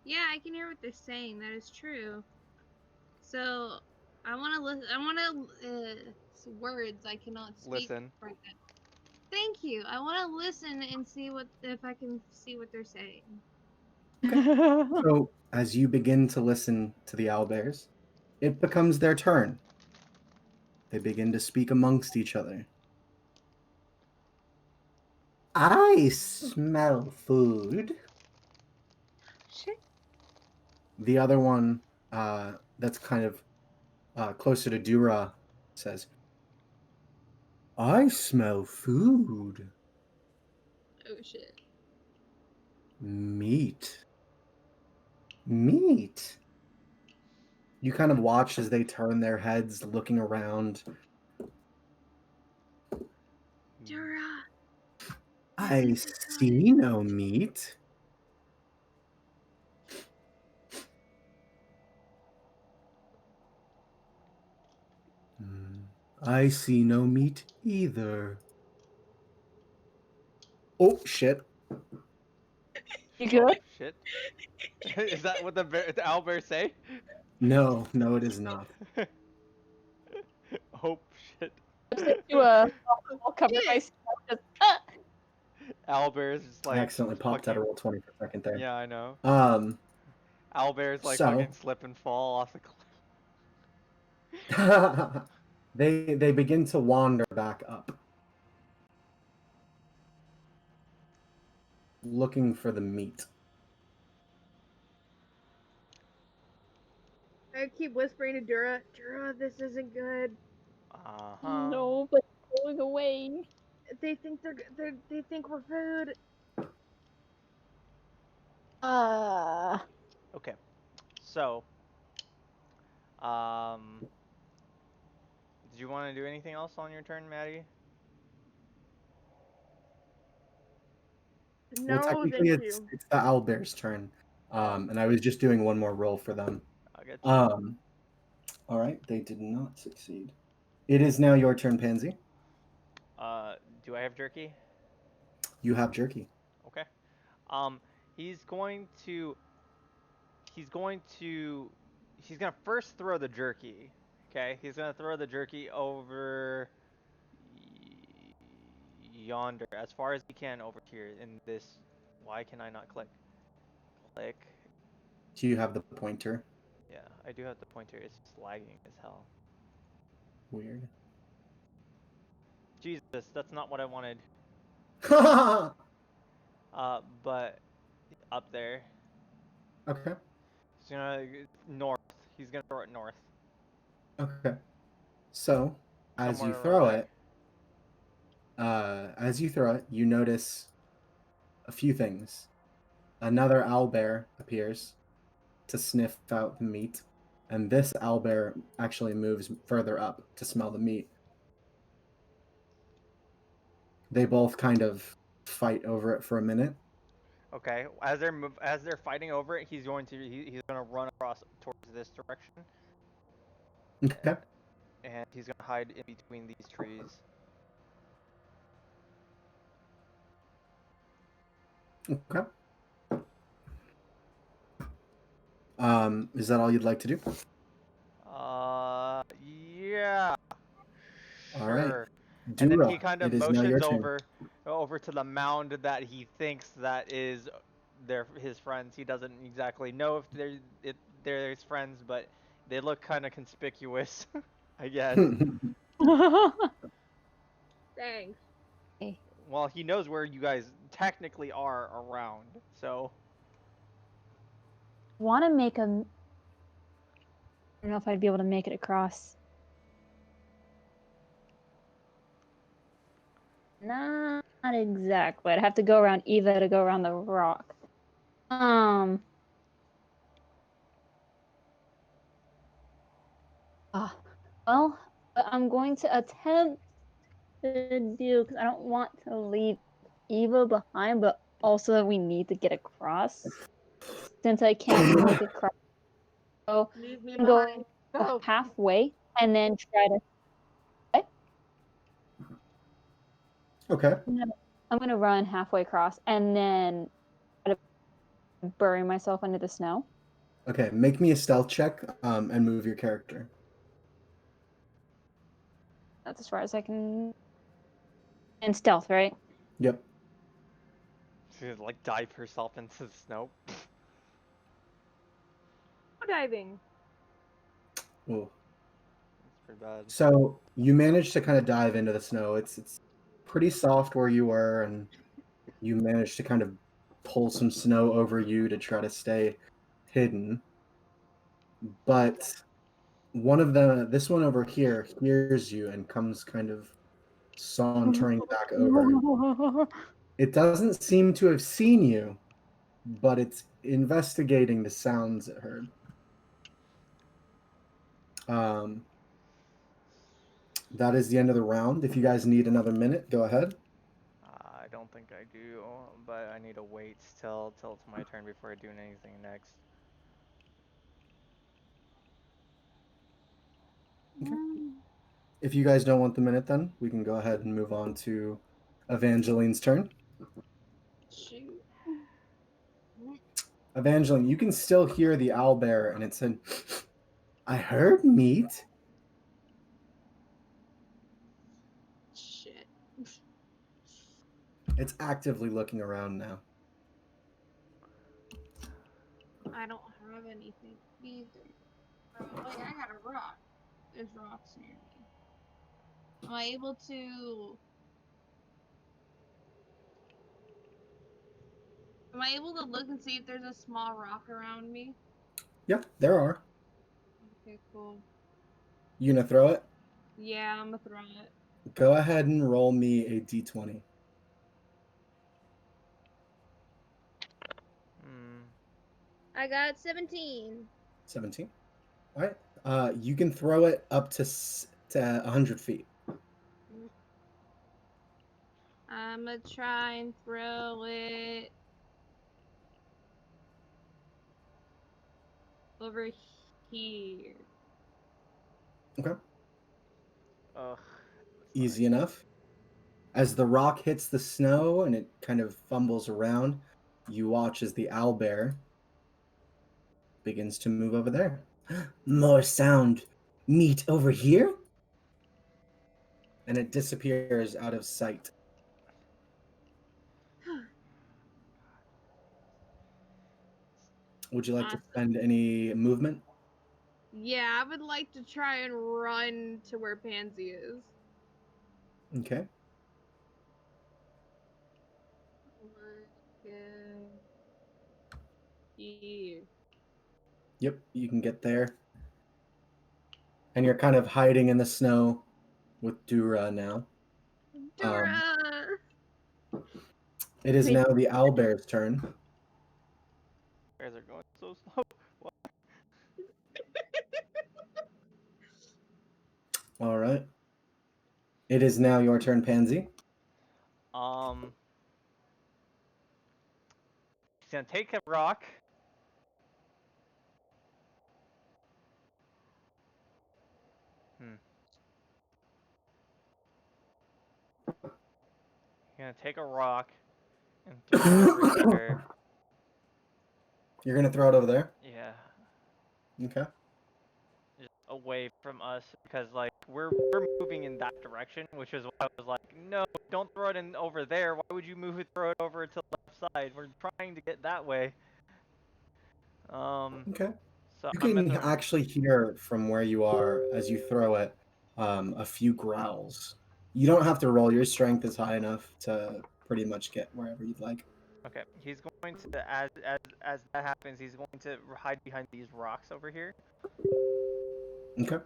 Yeah, I can hear what they're saying. That is true. So I want to listen. I want to words I cannot speak Listen. right now. Thank you. I want to listen and see what if I can see what they're saying. Okay. So as you begin to listen to the owlbears, it becomes their turn. They begin to speak amongst each other. I smell food. Shit. The other one, that's kind of closer to Dura, says, I smell food. Oh shit. Meat. Meat. You kind of watch as they turn their heads, looking around. Dura. I see no meat. Hmm. I see no meat either. Oh, shit. You Oh good? shit! Is that what the owlbear say? No, no, it is not. Oh shit! Just into a all covered by Shit. snow. Just, ah! Owlbear is just I like accidentally popped out a fucking. roll 20 for a second there. Yeah, I know. Um, Owlbear's like so fucking slip and fall off the cliff. they begin to wander back up, looking for the meat. I keep whispering to Dura. Dura, this isn't good. Uh huh. No, but going away. They think they think we're food. Ah. Okay. So, um, did you want to do anything else on your turn, Maddie? Well, No, technically, thank it's you. it's the owlbear's turn, Oh, and I was just doing one more roll for them. I get you. Um, all right, they did not succeed. It is now your turn, Pansy. Uh, do I have jerky? You have jerky. Okay. Um, he's going to he's going to he's gonna first throw the jerky. Okay, he's gonna throw the jerky over yonder, as far as he can over here in this. Why can I not click? Click. Do you have the pointer? Yeah, I do have the pointer. It's just lagging as hell. Weird. Jesus, that's not what I wanted. Okay. But up there. He's gonna north. He's gonna throw it north, Okay. So, as you somewhere around throw there. it, you notice a few things. Another owlbear appears to sniff out the meat, and this owlbear actually moves further up to smell the meat. They both kind of fight over it for a minute. Okay, as they're fighting over it, he's gonna run across towards this direction, Okay. and he's gonna hide in between these trees. Okay. Is that all you'd like to do? Yeah, All right. sure. And then he Dura, kind of it is now your motions turn. over to the mound that he thinks that is his friends. He doesn't exactly know if they're his friends, but they look kind of conspicuous, I guess. Thanks. Well, he knows where you guys technically are around, so Want to make a. I don't know if I'd be able to make it across. Not exactly. I'd have to go around Eva to go around the rock. Um. ah, well, I'm going to attempt to do because I don't want to leave Eva behind, but also we need to get across. Since I can't make it across, so Leave me I'm going behind. Go. halfway and then try to. Okay. I'm gonna run halfway across and then bury myself under the snow. Okay, make me a stealth check and move your character. That's as far as I can. And stealth, right? Yep. She'd like dive herself into the snow. Diving. Ooh. That's pretty bad. So you managed to kind of dive into the snow. It's pretty soft where you were, and you managed to kind of pull some snow over you to try to stay hidden. But this one over here hears you and comes kind of sauntering back over. It doesn't seem to have seen you, but it's investigating the sounds it heard. That is the end of the round. If you guys need another minute, go ahead. I don't think I do, but I need to wait till it's my turn before I do anything next. Okay. If you guys don't want the minute, then we can go ahead and move on to Evangeline's turn. Shoot. Evangeline, you can still hear the owlbear, and it said, "I heard meat." Shit. It's actively looking around now. I don't have anything either. Wait, I got a rock. There's rocks near me. Am I able to? Am I able to look and see if there's a small rock around me? Yeah, there are. Okay, cool. You gonna throw it? Yeah, I'm gonna throw it. Go ahead and roll me a d20. Hmm. I got 17. 17. All right. You can throw it up to 100 feet. I'm gonna try and throw it over here. Okay. Ugh. Easy enough. As the rock hits the snow and it kind of fumbles around, you watch as the owlbear begins to move over there. More sound. Meat over here? And it disappears out of sight. Would you like to spend any movement? Yeah, I would like to try and run to where Pansy is. Okay. Here. Yep, you can get there. And you're kind of hiding in the snow with Dura now. Dora! It is Wait. now the owlbear's turn. Bears are going so slow. What? All right. It is now your turn, Pansy. He's gonna take a rock. Hmm. He's gonna take a rock and throw it over there. You're going to throw it over there? Yeah. Okay. Just away from us because like we're moving in that direction, which is why I was like, no, don't throw it in over there. Why would you throw it over to the left side? We're trying to get that way. Okay. So You I'm can gonna. actually hear from where you are as you throw it a few growls. You don't have to roll. Your strength is high enough to pretty much get wherever you'd like. Okay, he's going to as that happens, he's going to hide behind these rocks over here Okay.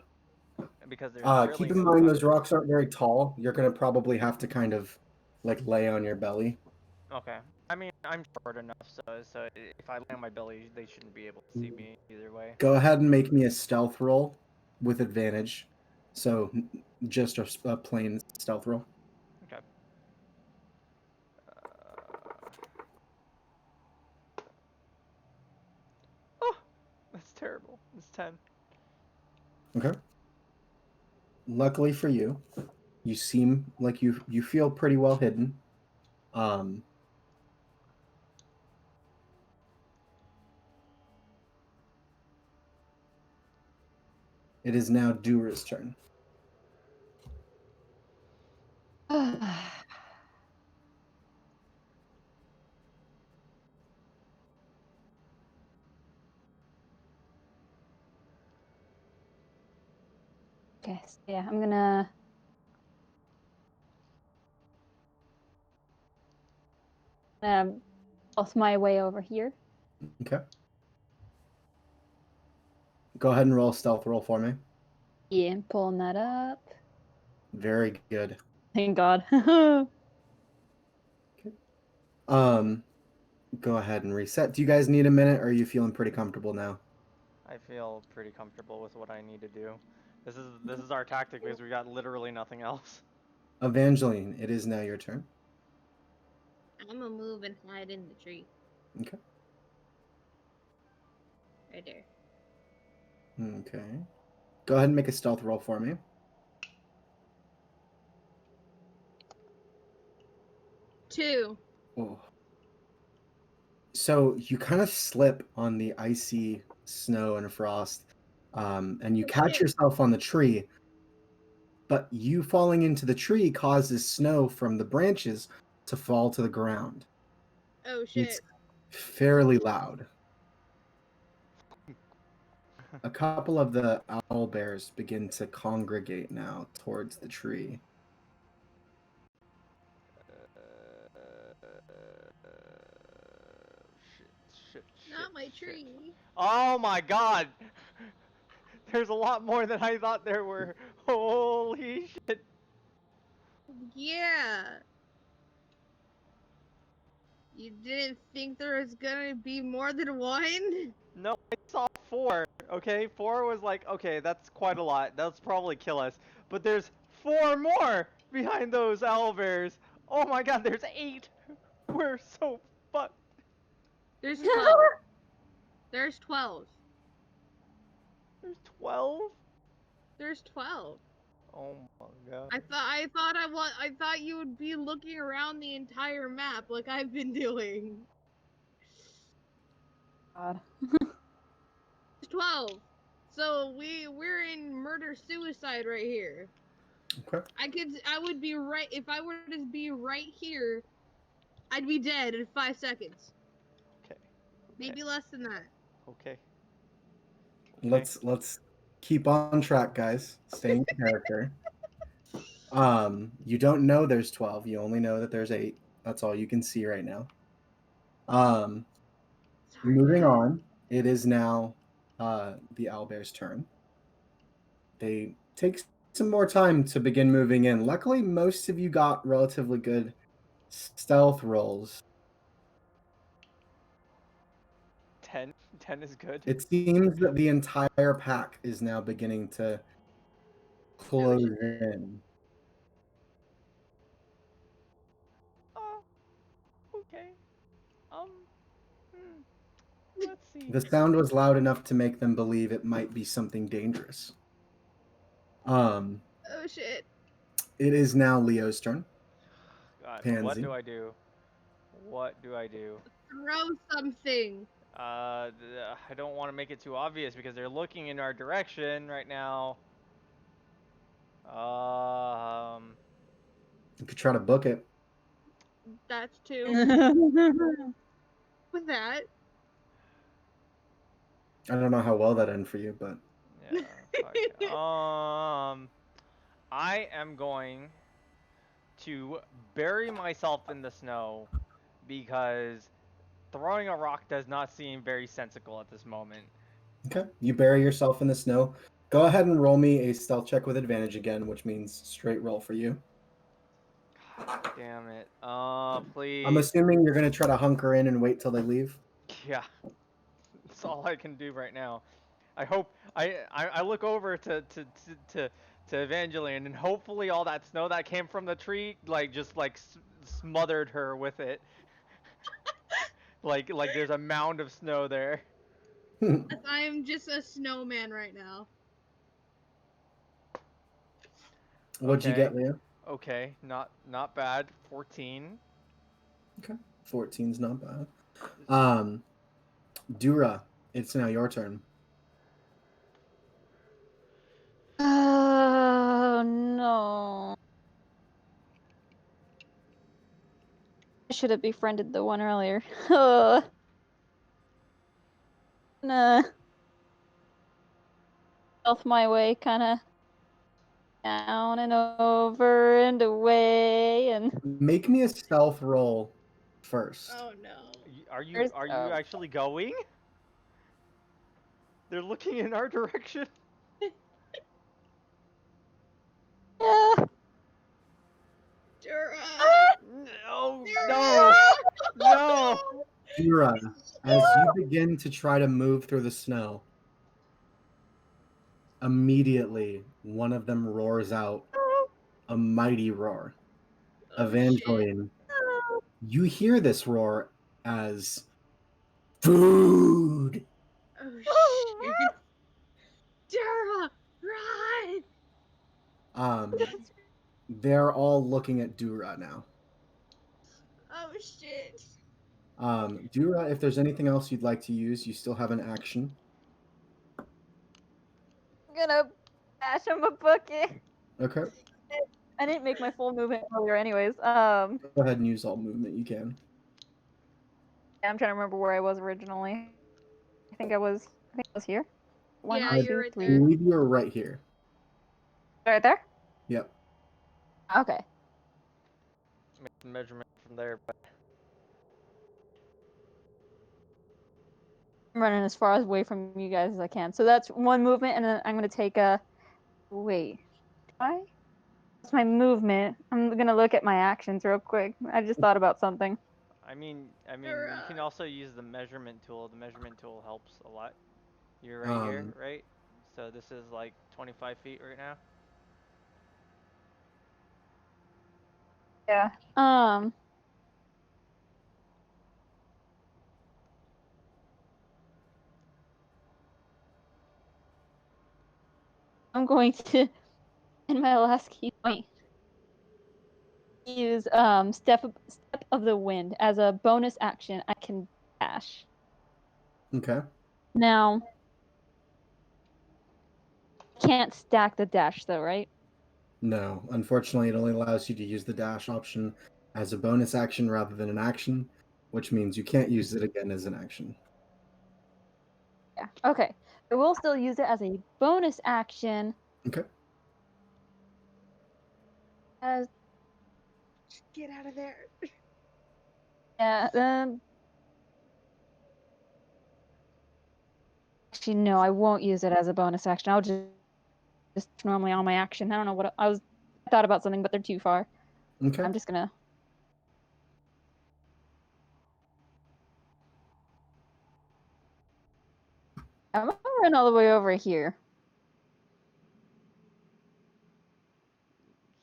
because there's really Keep in no mind those cover. rocks aren't very tall. You're gonna probably have to kind of like lay on your belly. Okay, I mean I'm short enough, so if I lay on my belly, they shouldn't be able to see me either way. Go ahead and make me a stealth roll with advantage. So just a plain stealth roll. Okay. Oh, that's terrible. It's 10. Okay. Luckily for you, you seem like you feel pretty well hidden. It is now Dura's turn. Okay, so yeah, I'm gonna off my way over here. Okay. Go ahead and roll a stealth roll for me. Yeah, I'm pulling that up. Very good. Thank God. Go ahead and reset. Do you guys need a minute, or are you feeling pretty comfortable now? I feel pretty comfortable with what I need to do. This is our tactic because we got literally nothing else. Evangeline, it is now your turn. I'm gonna move and hide in the tree. Okay. Right there. Okay. Go ahead and make a stealth roll for me. 2. Oh. So you kind of slip on the icy snow and frost, and you catch yourself on the tree, but you falling into the tree causes snow from the branches to fall to the ground. Oh It's shit. fairly loud. A couple of the owl bears begin to congregate now towards the tree. Shit. Not my tree. Oh my god! There's a lot more than I thought there were. Holy shit. Yeah. You didn't think there was gonna be more than one? No, I saw 4. Okay, 4 was like, okay, that's quite a lot. That's probably kill us. But there's 4 more behind those owlbears. Oh my god, there's 8. We're so fucked. There's 12. There's 12. There's 12? There's 12. Oh my god. I thought you would be looking around the entire map like I've been doing. God. There's 12. So we're in murder suicide right here. Okay. I would be right if I were to be right here, I'd be dead in 5 seconds. Okay. Maybe less than that. Okay. Let's keep on track, guys. Stay in character. You don't know there's 12. You only know that there's 8. That's all you can see right now. Moving on, it is now the owlbear's turn. They take some more time to begin moving in. Luckily, most of you got relatively good stealth rolls. 10. 10 is good. It seems that the entire pack is now beginning to close in. Oh, okay. Hmm. Let's see. The sound was loud enough to make them believe it might be something dangerous. Oh shit. It is now Leo's turn. God, Pansy. what do I do? What do I do? Throw something. I don't want to make it too obvious because they're looking in our direction right now. You could try to book it. That's 2. With that. I don't know how well that ended for you, but yeah. Fuck. I am going to bury myself in the snow because throwing a rock does not seem very sensible at this moment. okay. You bury yourself in the snow. Go ahead and roll me a stealth check with advantage again, which means straight roll for you. God damn it. Please. I'm assuming you're gonna try to hunker in and wait till they leave. Yeah. That's all I can do right now. I hope I look over to Evangeline, and hopefully all that snow that came from the tree just smothered her with it. like there's a mound of snow there. I'm just a snowman right now. What'd you Okay. get, Leo? Okay, not bad. 14. Okay. 14's not bad. Dura, it's now your turn. should have befriended the one earlier. Nah. Stealth my way, kind of down and over and away, and Make me a stealth roll first. Oh no. Are you Where's- actually going? They're looking in our direction. yeah. Dura. No, no, no. Dura, as you begin to try to move through the snow, immediately one of them roars out a mighty roar. Oh, Evangeline, you hear this roar as food. Oh shit. Dura, run! They're all looking at Dura now. Oh shit. Dura, if there's anything else you'd like to use, you still have an action. I'm gonna bash him a bucket. Okay. I didn't make my full movement earlier, anyways. Go ahead and use all movement you can. I'm trying to remember where I was originally. I think I was here. One, Yeah, I you're right I there. believe you're right here. Right there. Yep. Okay. Make the measurement from there, but I'm running as far away from you guys as I can. So that's one movement, and then I'm gonna take a. Wait. Why? That's my movement. I'm gonna look at my actions real quick. I just thought about something. I mean, you can also use the measurement tool. The measurement tool helps a lot. You're right here, right? So this is like 25 feet right now. Yeah. I'm going to, in my last key point, use step of the wind as a bonus action. I can dash. Okay. Now, can't stack the dash though, right? No, unfortunately, it only allows you to use the dash option as a bonus action rather than an action, which means you can't use it again as an action. Yeah. Okay. I will still use it as a bonus action. Okay. As Get out of there. yeah. Actually, no, I won't use it as a bonus action. I'll just normally on my action. I don't know what I thought about something, but they're too far. Okay. I'm just gonna. I'm gonna run all the way over here.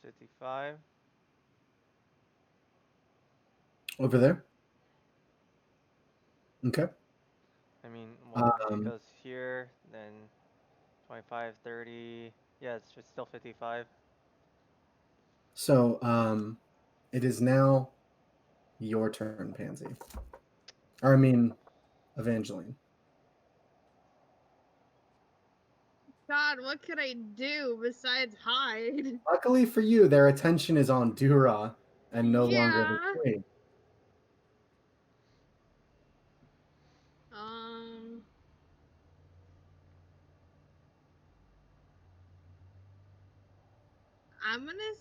55. Over there. Okay. I mean, well, it Um, goes here, then 25, 30. Yeah, it's still 55. So, it is now your turn, Pansy. Or, I mean, Evangeline. God, what could I do besides hide? Luckily for you, their attention is on Dura and no longer the Yeah. tree. I'm gonna.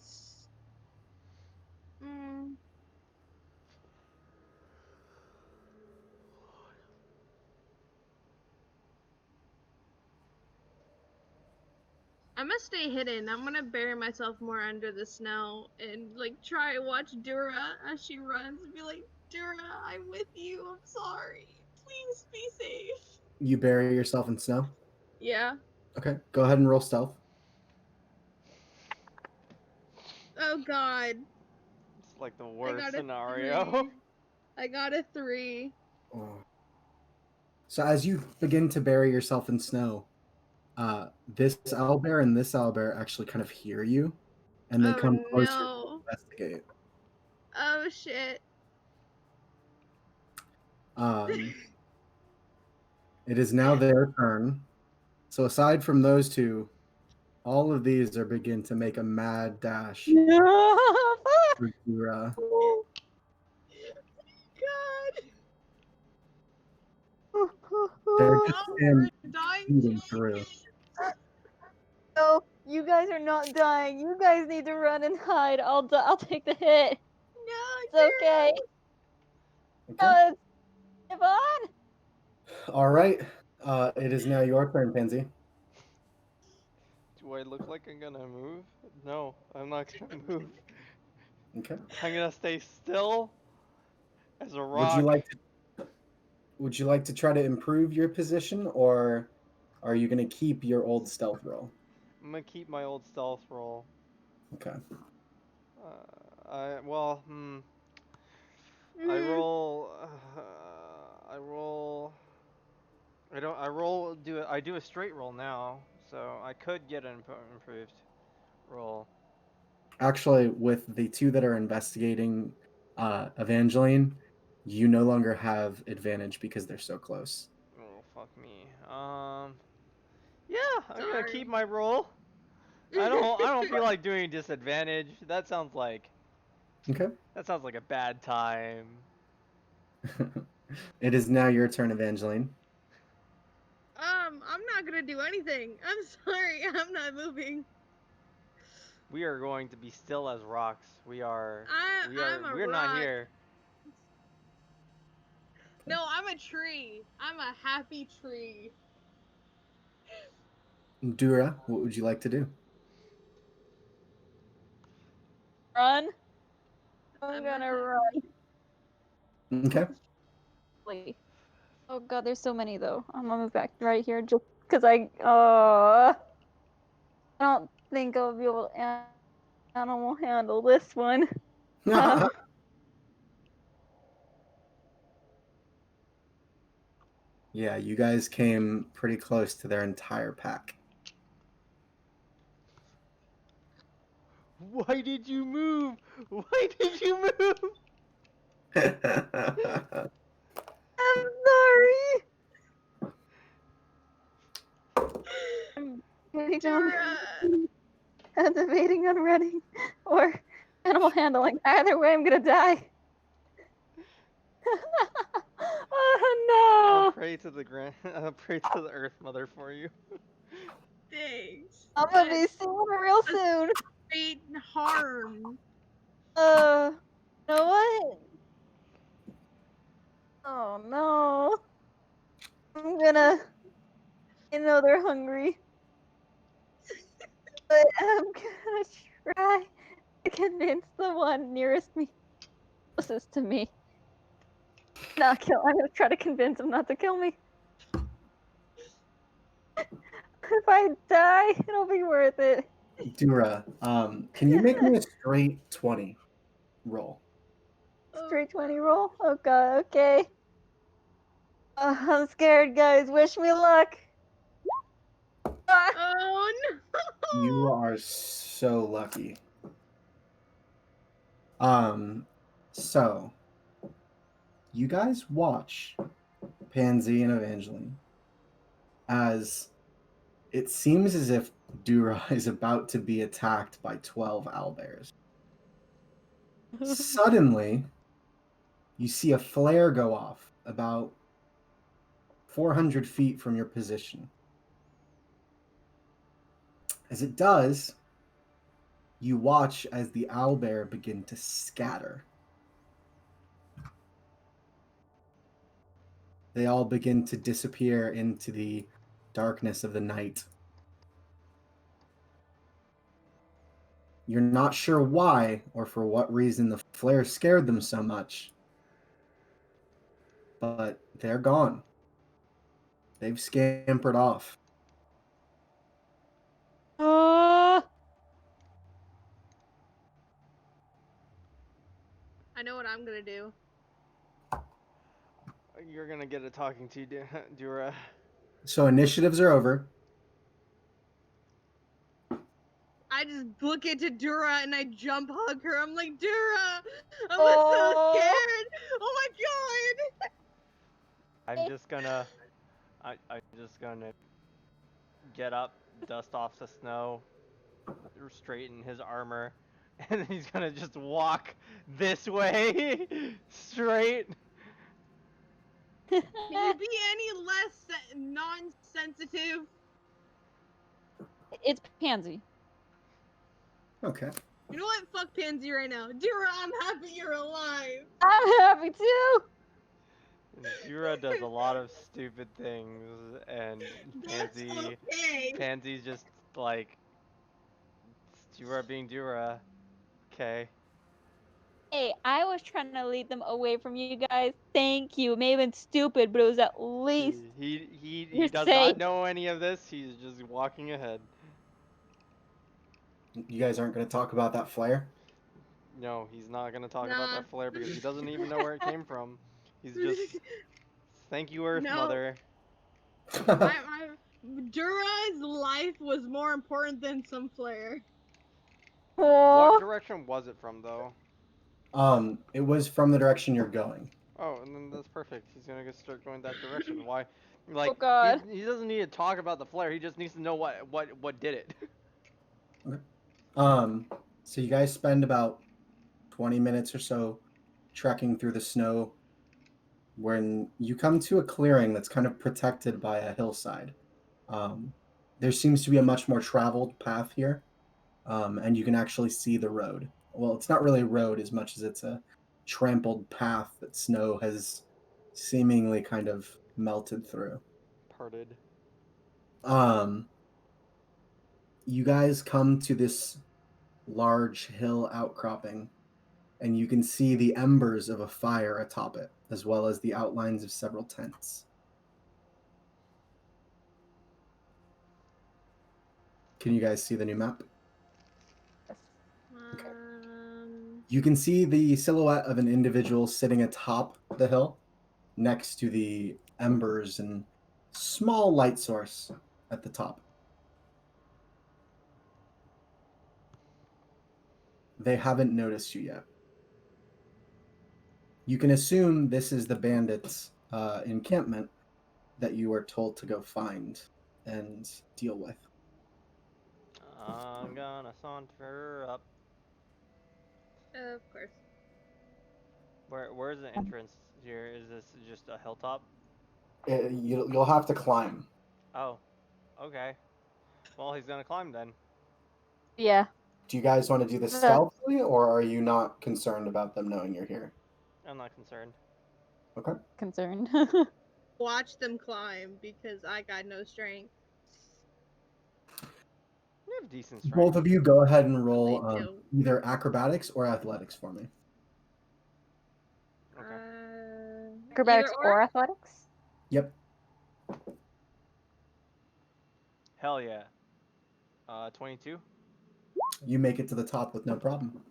I'm gonna stay hidden. I'm gonna bury myself more under the snow and like try and watch Dura as she runs and be like, Dura, I'm with you. I'm sorry. Please be safe. You bury yourself in snow? Yeah. Okay. Go ahead and roll stealth. Oh God. It's like the I worst got a scenario. 3. I got a 3. Oh. So as you begin to bury yourself in snow, this owlbear and this owlbear actually kind of hear you, and they Oh come closer to no. investigate. Oh shit. It is now their turn. So aside from those two, all of these are begin to make a mad dash No. for Dura. No, him we're dying speeding too. through. No, you guys are not dying. You guys need to run and hide. I'll take the hit. No, It's okay. Okay. It's Yvonne. All right. It is now your turn, Pansy. Do I look like I'm gonna move? No, I'm not gonna move. Okay. I'm gonna stay still as a Would you rock. like to try to improve your position, or are you going to keep your old stealth roll? I'm gonna keep my old stealth roll. Okay. Well, I roll. I roll. I don't. I roll. I do a straight roll now, so I could get an improved roll. Actually, with the two that are investigating Evangeline, you no longer have advantage because they're so close. Oh fuck me. Yeah, I'm gonna keep Sorry. my roll. I don't. I don't feel like doing disadvantage. Okay. That sounds like a bad time. It is now your turn, Evangeline. I'm not gonna do anything. I'm sorry, I'm not moving. We are going to be still as rocks. We are. I'm a We're not rock. here. No, I'm a tree. I'm a happy tree. Dura, what would you like to do? Run. I'm I'm gonna a run. Okay. Wait. Oh god, there's so many though. I'm gonna move back right here just because I don't think I'll be able to animal handle this one. Yeah, you guys came pretty close to their entire pack. Why did you move? Why did you move? I'm sorry. I'm debating on Dura. I'm debating on running or animal handling. Either way, I'm gonna die. I'll Oh no! pray to the grand. I'll pray to the Earth Mother for you. Thanks. I'm gonna But be seeing her real a soon. great harm. You know what? Oh no! I'm gonna. I know they're hungry, but I'm gonna try to convince the one nearest me, closest to me, not kill. I'm gonna try to convince him not to kill me. If I die, it'll be worth it. Dura, can you make me a straight 20 roll? Straight 20 roll? Oh god, okay. I'm scared, guys. Wish me luck. Ah! Oh You no! are so lucky. So you guys watch Pansy and Evangeline as it seems as if Dura is about to be attacked by 12 owlbears. Suddenly, you see a flare go off about 400 feet from your position. As it does, you watch as the owlbear begin to scatter. They all begin to disappear into the darkness of the night. You're not sure why or for what reason the flare scared them so much, but they're gone. They've scampered off. Ah! I know what I'm gonna do. You're gonna get a talking to, Dura. So initiatives are over. I just book it to Dura and I jump hug her. I'm like, Dura, I was so Oh! scared. Oh my god. I'm just gonna. I'm just gonna get up, dust off the snow, straighten his armor, and then he's gonna just walk this way, straight. Can you be any less non-sensitive. It's Pansy. Okay. You know what? Fuck Pansy right now. Dura, I'm happy you're alive. I'm happy too. Jura does a lot of stupid things, and That's okay. Pansy's just like, Jura being Jura. Okay. Hey, I was trying to lead them away from you guys. Thank you. It may have been stupid, but it was at least He you're does safe. not know any of this. He's just walking ahead. You guys aren't going to talk about that flare? No, he's not gonna talk about Nah. that flare because he doesn't even know where it came from. He's just, thank you, Earth No. Mother. my Dura's life was more important than some flare. What Oh, direction was it from, though? It was from the direction you're going. Oh, and then that's perfect. He's gonna start going that direction. Why? Like, oh God. he doesn't need to talk about the flare. He just needs to know what did it. So you guys spend about 20 minutes or so trekking through the snow when you come to a clearing that's kind of protected by a hillside. There seems to be a much more traveled path here, and you can actually see the road. Well, it's not really a road as much as it's a trampled path that snow has seemingly kind of melted through. Parted. You guys come to this large hill outcropping, and you can see the embers of a fire atop it, as well as the outlines of several tents. Can you guys see the new map? You can see the silhouette of an individual sitting atop the hill next to the embers and small light source at the top. They haven't noticed you yet. You can assume this is the bandits' encampment that you were told to go find and deal with. I'm gonna saunter up. Of course. Where's the entrance here? Is this just a hilltop? You'll have to climb. Oh, okay. Well, he's gonna climb then. Yeah. Do you guys want to do this stealthily, or are you not concerned about them knowing you're here? I'm not concerned. Okay. Concerned. Watch them climb because I got no strength. You have decent strength. Both of you go ahead and roll They don't. either acrobatics or athletics for me. Okay. Acrobatics Either or athletics? Yep. Hell yeah. 22. You make it to the top with no problem.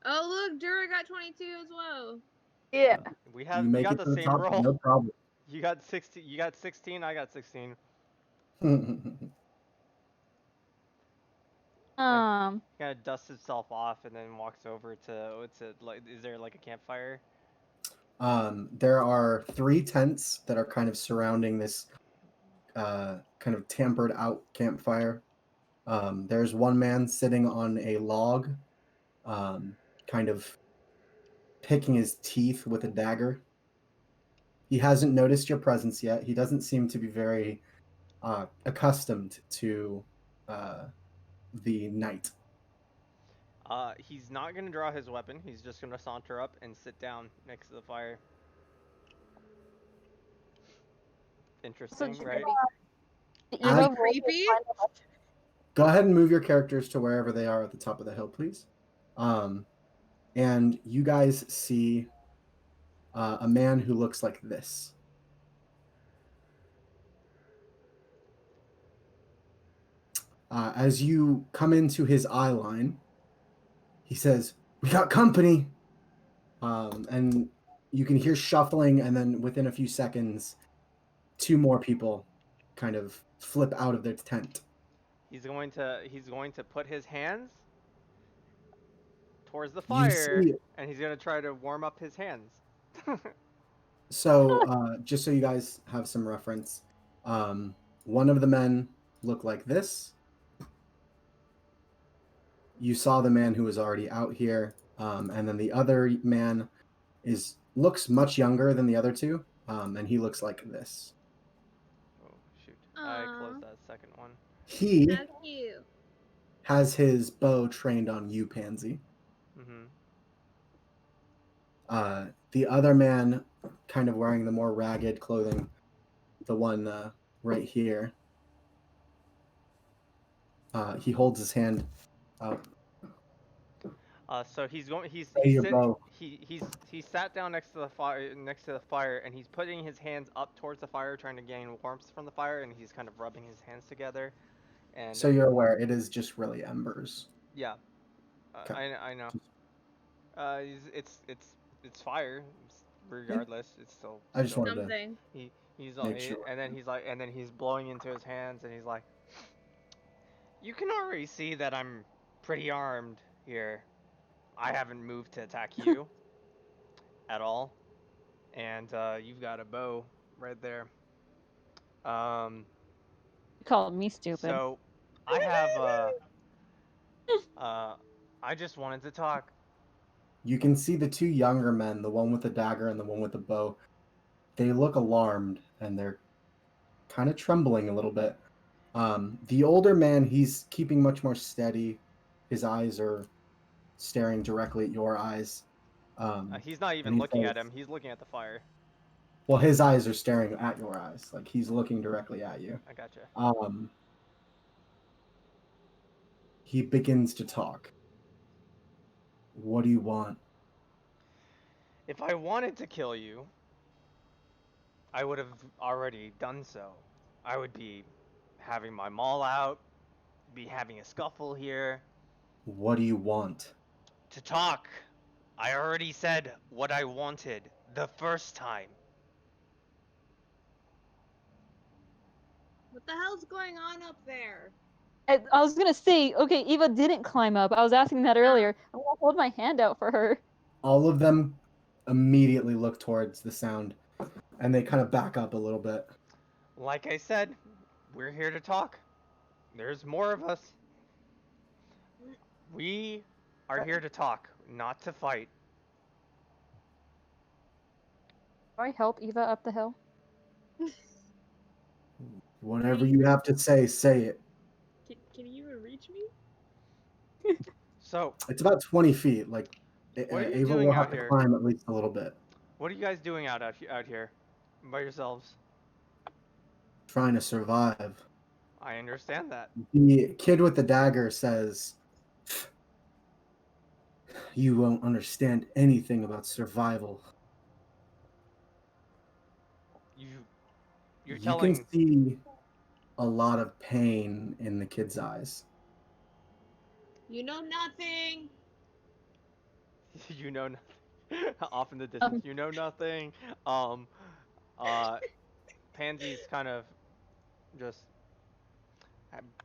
Oh look, Dura got 22 as well. Yeah. We You make got it the to the same top roll. with no problem. You got 16. You got 16. I got 16. Kind of dusts himself off and then walks over to like. Is there like a campfire? There are 3 tents that are kind of surrounding this kind of tampered out campfire. There's one man sitting on a log, kind of picking his teeth with a dagger. He hasn't noticed your presence yet. He doesn't seem to be very accustomed to the night. He's not gonna draw his weapon. He's just gonna saunter up and sit down next to the fire. Interesting, right? As- Creepy. Go ahead and move your characters to wherever they are at the top of the hill, please. And you guys see a man who looks like this. As you come into his eye line, he says, "We got company." And you can hear shuffling, and then within a few seconds, 2 more people kind of flip out of their tent. He's going to put his hands towards the You fire, see, and he's gonna try to warm up his hands. so just so you guys have some reference, one of the men looked like this. You saw the man who was already out here, and then the other man looks much younger than the other 2, and he looks like this. I Aw, closed that second one. He how cute. has his bow trained on you, Pansy. Mm-hmm. The other man, kind of wearing the more ragged clothing, the one right here, he holds his hand out. So he's going. He's Hey, he's your sitting. bow. He sat down next to the fire, and he's putting his hands up towards the fire, trying to gain warmth from the fire, and he's kind of rubbing his hands together. And So you're aware, it is just really embers. yeah, Okay. I know. Just- It's fire. Yeah, Regardless, it's still I just wanted to Something. he's make sure. and then he's blowing into his hands, and he's like, you can already see that I'm pretty armed here. I haven't moved to attack you at all, and you've got a bow right there. Um, You called me stupid. so I have uh, I just wanted to talk. You can see the two younger men, the one with the dagger and the one with the bow. They look alarmed and they're kind of trembling a little bit. The older man, he's keeping much more steady. His eyes are staring directly at your eyes. He's not And even he looking says, at him. He's looking at the fire. well, his eyes are staring at your eyes. Like he's looking directly at you. I gotcha. Um, he begins to talk. What do you want? If I wanted to kill you, I would have already done so. I would be having my maul out, be having a scuffle here. What do you want? To talk. I already said what I wanted the first time. What the hell's going on up there? I was gonna say, okay, Eva didn't climb up. I was asking that earlier. I'm gonna hold my hand out for her. All of them immediately look towards the sound and they kind of back up a little bit. Like I said, we're here to talk. There's more of us. We are here to talk, not to fight. Do I help Eva up the hill? Whatever you have to say it. Can you even reach me? So, It's about 20 feet. Like, what are you Ava doing will out have to here? climb at least a little bit. What are you guys doing out here by yourselves? Trying to survive. I understand that. The kid with the dagger says, you won't understand anything about survival. You you're You can telling see a lot of pain in the kid's eyes. You know nothing. you know nothing. Off in the distance, you know nothing. Um uh Pansy's kind of just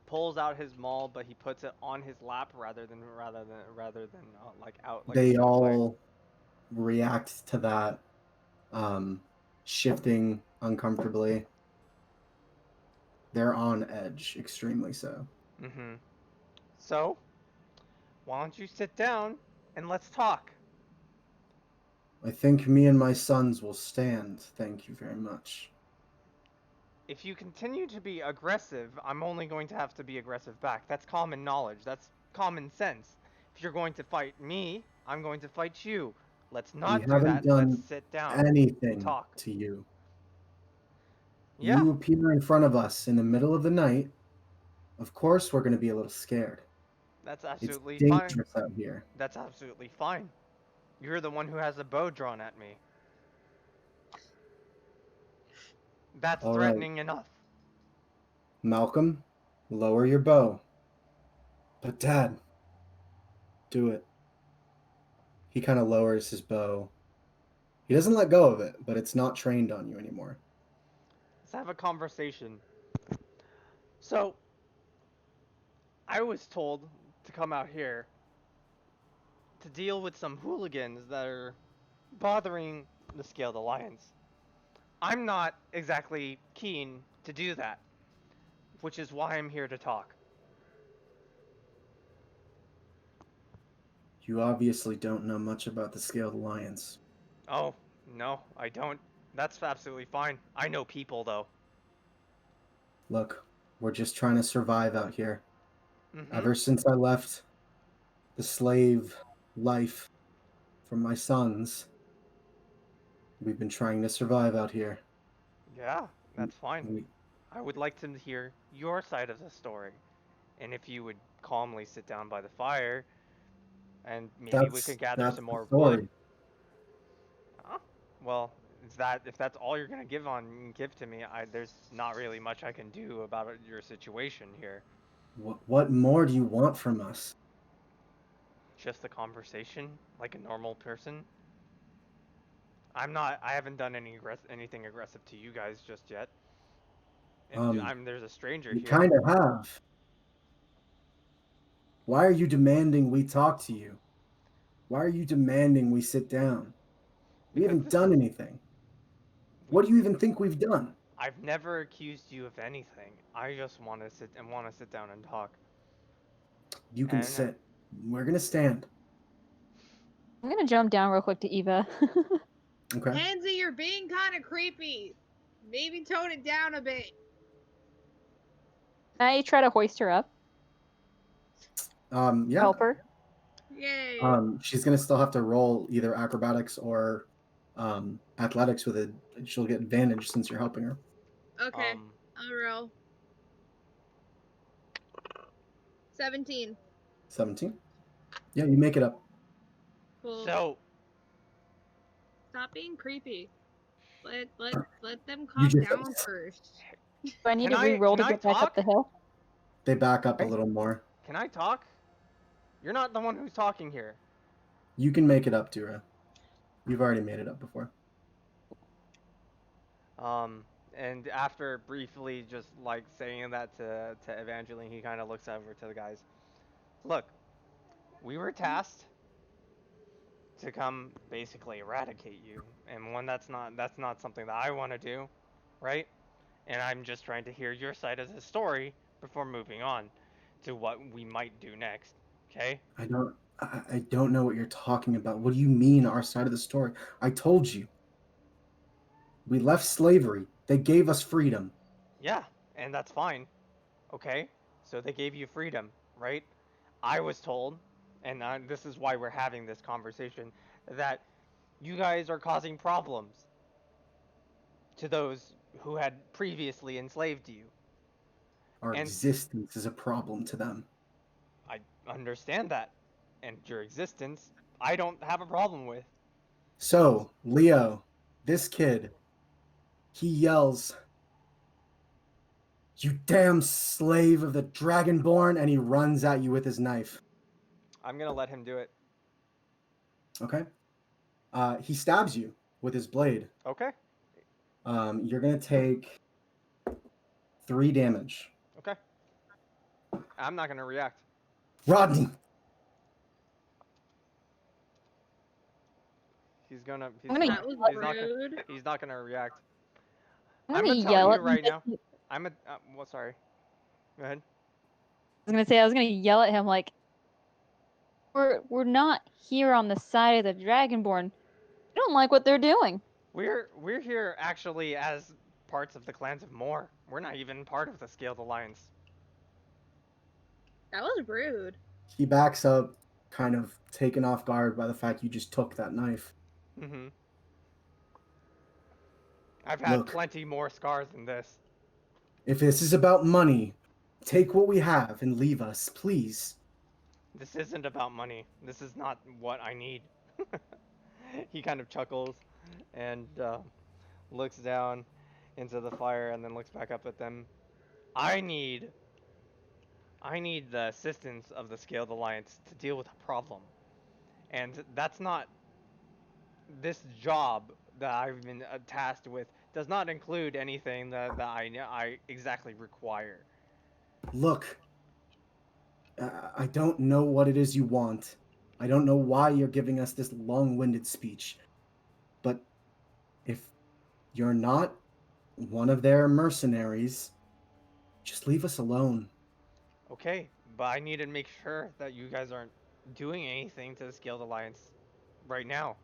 pulls out his maul, but he puts it on his lap rather than like out like They he's gonna fight. all react to that, shifting uncomfortably. They're on edge, extremely so. Mm-hmm. So, why don't you sit down and let's talk? I think me and my sons will stand. Thank you very much. If you continue to be aggressive, I'm only going to have to be aggressive back. That's common knowledge. That's common sense. If you're going to fight me, I'm going to fight you. Let's We not do haven't that. Let's done sit down and anything talk. to you. Yeah, You appear in front of us in the middle of the night. Of course, we're going to be a little scared. that's It's absolutely fine. dangerous out here. That's absolutely fine. You're the one who has a bow drawn at me. That's All right, threatening enough. Malcolm, lower your bow. But, Dad, do it. He kind of lowers his bow. He doesn't let go of it, but it's not trained on you anymore. Let's have a conversation. So, I was told to come out here to deal with some hooligans that are bothering the Scaled Alliance. I'm not exactly keen to do that, which is why I'm here to talk. You obviously don't know much about the Scaled Alliance. Oh, no, I don't. That's absolutely fine. I know people, though. Look, we're just trying to survive out here. Mm-hmm. Ever since I left the slave life from my sons, we've been trying to survive out here. Yeah, that's fine. We, I would like to hear your side of the story. And if you would calmly sit down by the fire, and maybe we could gather that's some the more wood. story. Huh? Well, is that if that's all you're gonna give to me, there's not really much I can do about your situation here. What more do you want from us? Just a conversation, like a normal person. I haven't done anything aggressive to you guys just yet. And Um, there's a stranger you here. kind of have. Why are you demanding we talk to you? Why are you demanding we sit down? We Because haven't this done anything. we What do you even think we've done? I've never accused you of anything. I just want to sit down and talk. You can And sit. We're gonna stand. I'm gonna jump down real quick to Eva. Okay. Pansy, you're being kind of creepy. Maybe tone it down a bit. Can I try to hoist her up? Yeah. Help her? Yay. She's gonna still have to roll either acrobatics or athletics with it. She'll get advantage since you're helping her. Okay, um I'll roll. 17. 17. Yeah, you make it up. Cool. so Stop being creepy. Let them You calm just down first. Do I need to re-roll can to I get back up talk? the hill? they back up a Sorry? little more. Can I talk? You're not the one who's talking here. You can make it up, Dura. You've already made it up before. Um, and after briefly just like saying that to Evangeline, he kind of looks over to the guys. Look, we were tasked to come basically eradicate you, and one that's not something that I want to do, right? And I'm just trying to hear your side of the story before moving on to what we might do next. Okay? I don't know what you're talking about. What do you mean our side of the story? I told you. We left slavery. They gave us freedom. Yeah, and that's fine. Okay? So they gave you freedom, right? I was told, and this is why we're having this conversation, that you guys are causing problems to those who had previously enslaved you. Our And existence is a problem to them. I understand that. And your existence, I don't have a problem with. So, Leo, this kid, he yells, "You damn slave of the Dragonborn," and he runs at you with his knife. I'm gonna let him do it. Okay? He stabs you with his blade. Okay? You're going to take 3 damage. Okay. I'm not gonna react. Rodney! He's I'm gonna- not That was gonna rude. he's not gonna react. I'm I'm gonna gonna tell yell you at him. right now. Well, sorry. Go ahead. I was gonna say I was gonna yell at him like, we're not here on the side of the Dragonborn. I don't like what they're doing. We're here actually as parts of the clans of Moor. We're not even part of the Scaled Alliance. That was rude. He backs up, kind of taken off guard by the fact you just took that knife. Mm-hmm. I've had Look, plenty more scars than this. if this is about money, take what we have and leave us, please. This isn't about money. This is not what I need. He kind of chuckles and looks down into the fire and then looks back up at them. I need I need the assistance of the Scaled Alliance to deal with a problem. And that's not this job that I've been tasked with does not include anything that I exactly require. Look, I don't know what it is you want. I don't know why you're giving us this long-winded speech. But if you're not one of their mercenaries, just leave us alone. Okay, but I need to make sure that you guys aren't doing anything to the Scaled Alliance right now.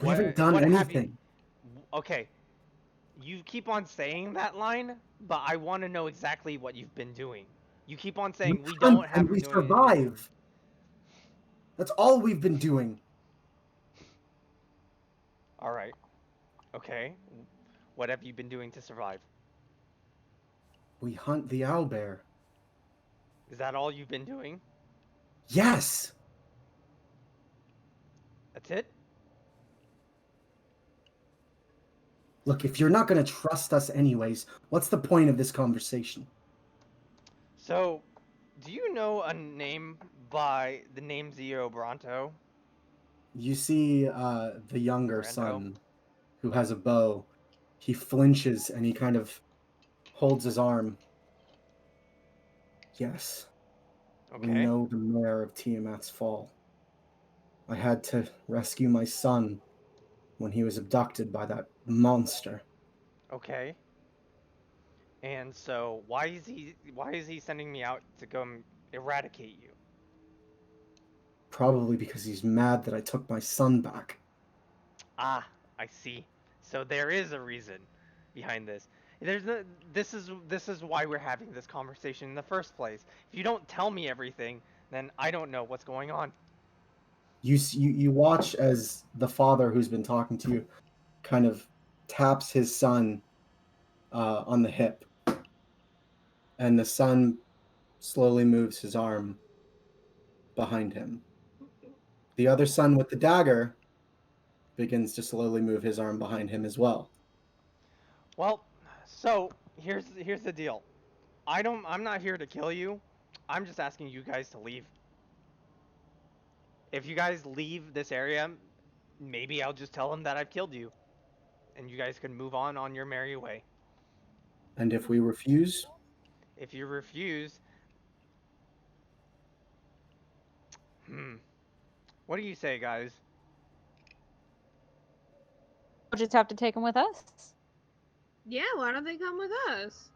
We haven't done What have you? anything. Okay, You keep on saying that line, but I want to know exactly what you've been doing. You keep on saying we Hunt don't and have we doing anything. survive. That's all we've been doing. All right. Okay. What have you been doing to survive? We hunt the owlbear. Is that all you've been doing? Yes. That's it? Look, if you're not going to trust us anyways, what's the point of this conversation? So, do you know a name by the name Zio Bronto? You see the younger Brando? son who has a bow. He flinches and he kind of holds his arm. Yes, we Okay. know the mayor of Tiamat's fall. I had to rescue my son when he was abducted by that monster. Okay. And so, why is he sending me out to go eradicate you? Probably because he's mad that I took my son back. Ah, I see. So there is a reason behind this. There's a, this is why we're having this conversation in the first place. If you don't tell me everything, then I don't know what's going on. You watch as the father who's been talking to you kind of taps his son on the hip, and the son slowly moves his arm behind him. The other son with the dagger begins to slowly move his arm behind him as well. Well, so here's the deal. I'm not here to kill you. I'm just asking you guys to leave. If you guys leave this area, maybe I'll just tell them that I've killed you, and you guys can move on your merry way. And if we refuse, If you refuse, hmm, what do you say, guys? We'll just have to take him with us. Yeah, why don't they come with us?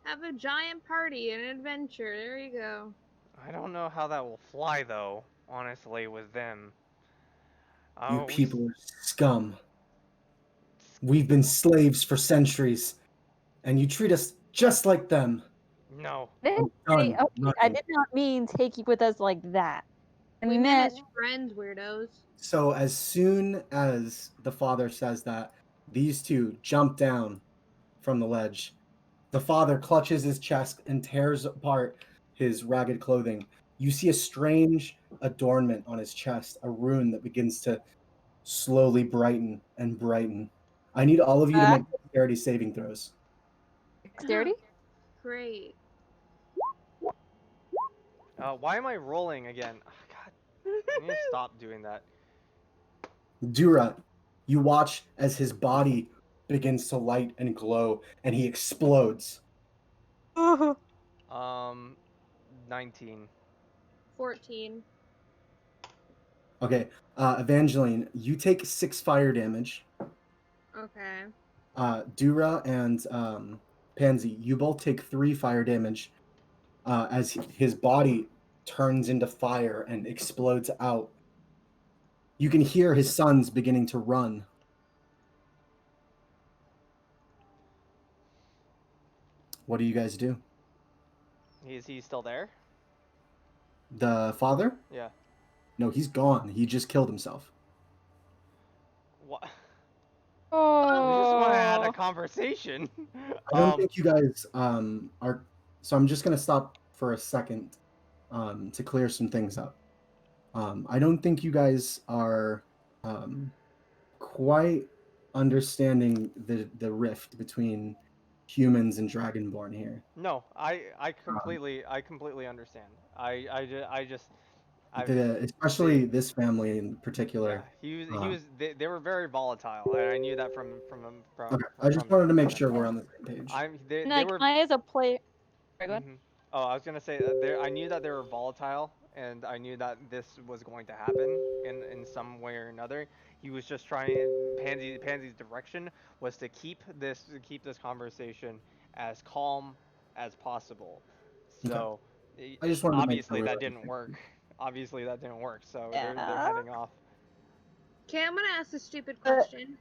Have a giant party and adventure. There you go. I don't know how that will fly though, honestly, with them. you Oh, people are scum. We've been slaves for centuries, and you treat us just like them. no. I'm Okay, done okay, I running. did not mean take you with us like that. I We meant meant as friends, weirdos. So as soon as the father says that, these two jump down from the ledge. The father clutches his chest and tears apart his ragged clothing. You see a strange adornment on his chest, a rune that begins to slowly brighten and brighten. I need all of you to make dexterity saving throws. dexterity. Great. Why am I rolling again? Oh, God, I need to stop doing that. Dura, you watch as his body begins to light and glow, and he explodes. Um, 19. 14. Okay, Evangeline, you take 6 fire damage. Okay. Dura and Pansy, you both take 3 fire damage as his body turns into fire and explodes out. You can hear his sons beginning to run. What do you guys do? Is he still there? The father? Yeah. No, he's gone. He just killed himself. What? We just want to have a Oh. conversation. I don't think you guys are. So I'm just gonna stop for a second to clear some things up. I don't think you guys are quite understanding the rift between humans and Dragonborn here. No, Um, I completely understand. I just I've they especially this family in yeah, particular. he Uh, was they were very volatile, and I knew that okay, I just from wanted to the make get sure we're go. on the same page. They Like were. I as a player. Sorry, go ahead. Oh, I was gonna say I knew that they were volatile, and I knew that this was going to happen in some way or another. He was just trying. Pansy's direction was to keep this conversation as calm as possible. Okay, So I just wanted to make sure obviously we were that on the didn't same work. page. Obviously that didn't work. So they're Yeah. heading off. Okay, I'm gonna ask a stupid But question.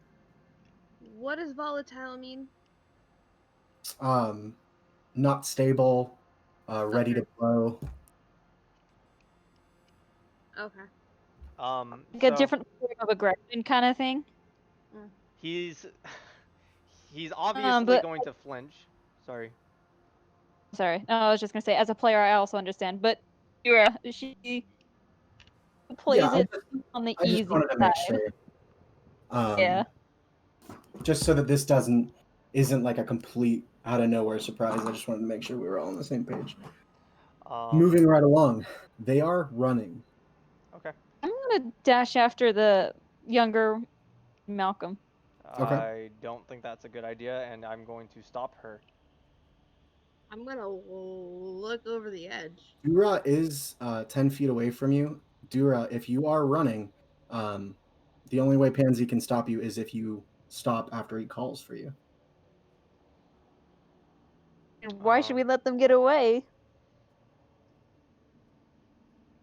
What does volatile mean? Not stable, ready Okay. to blow. Okay. Like a So different form of aggression kind of thing. Mm. he's he's obviously But going to flinch. Sorry. sorry, no, I was just gonna say, as a player, I also understand. But Yura, she Yeah, plays it on the I just easy wanted to make side. sure. Yeah. Just so that this isn't like a complete out of nowhere surprise. I just wanted to make sure we were all on the same page. Um. Moving right along, they are running. Okay. I'm gonna dash after the younger Malcolm. Okay. I don't think that's a good idea, and I'm going to stop her. I'm gonna look over the edge. Dura is 10 feet away from you. Dura, if you are running, um, the only way Pansy can stop you is if you stop after he calls for you. And why should Um. we let them get away?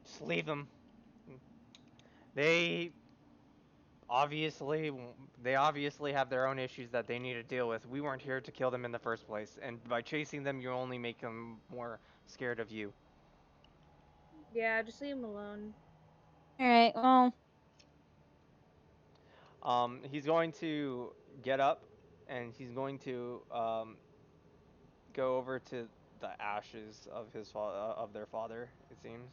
Just leave them. They obviously they obviously have their own issues that they need to deal with. We weren't here to kill them in the first place, and by chasing them, you only make them more scared of you. Yeah, just leave him alone. All right. Well, He's going to get up, and he's going to go over to the ashes of of their father. It seems.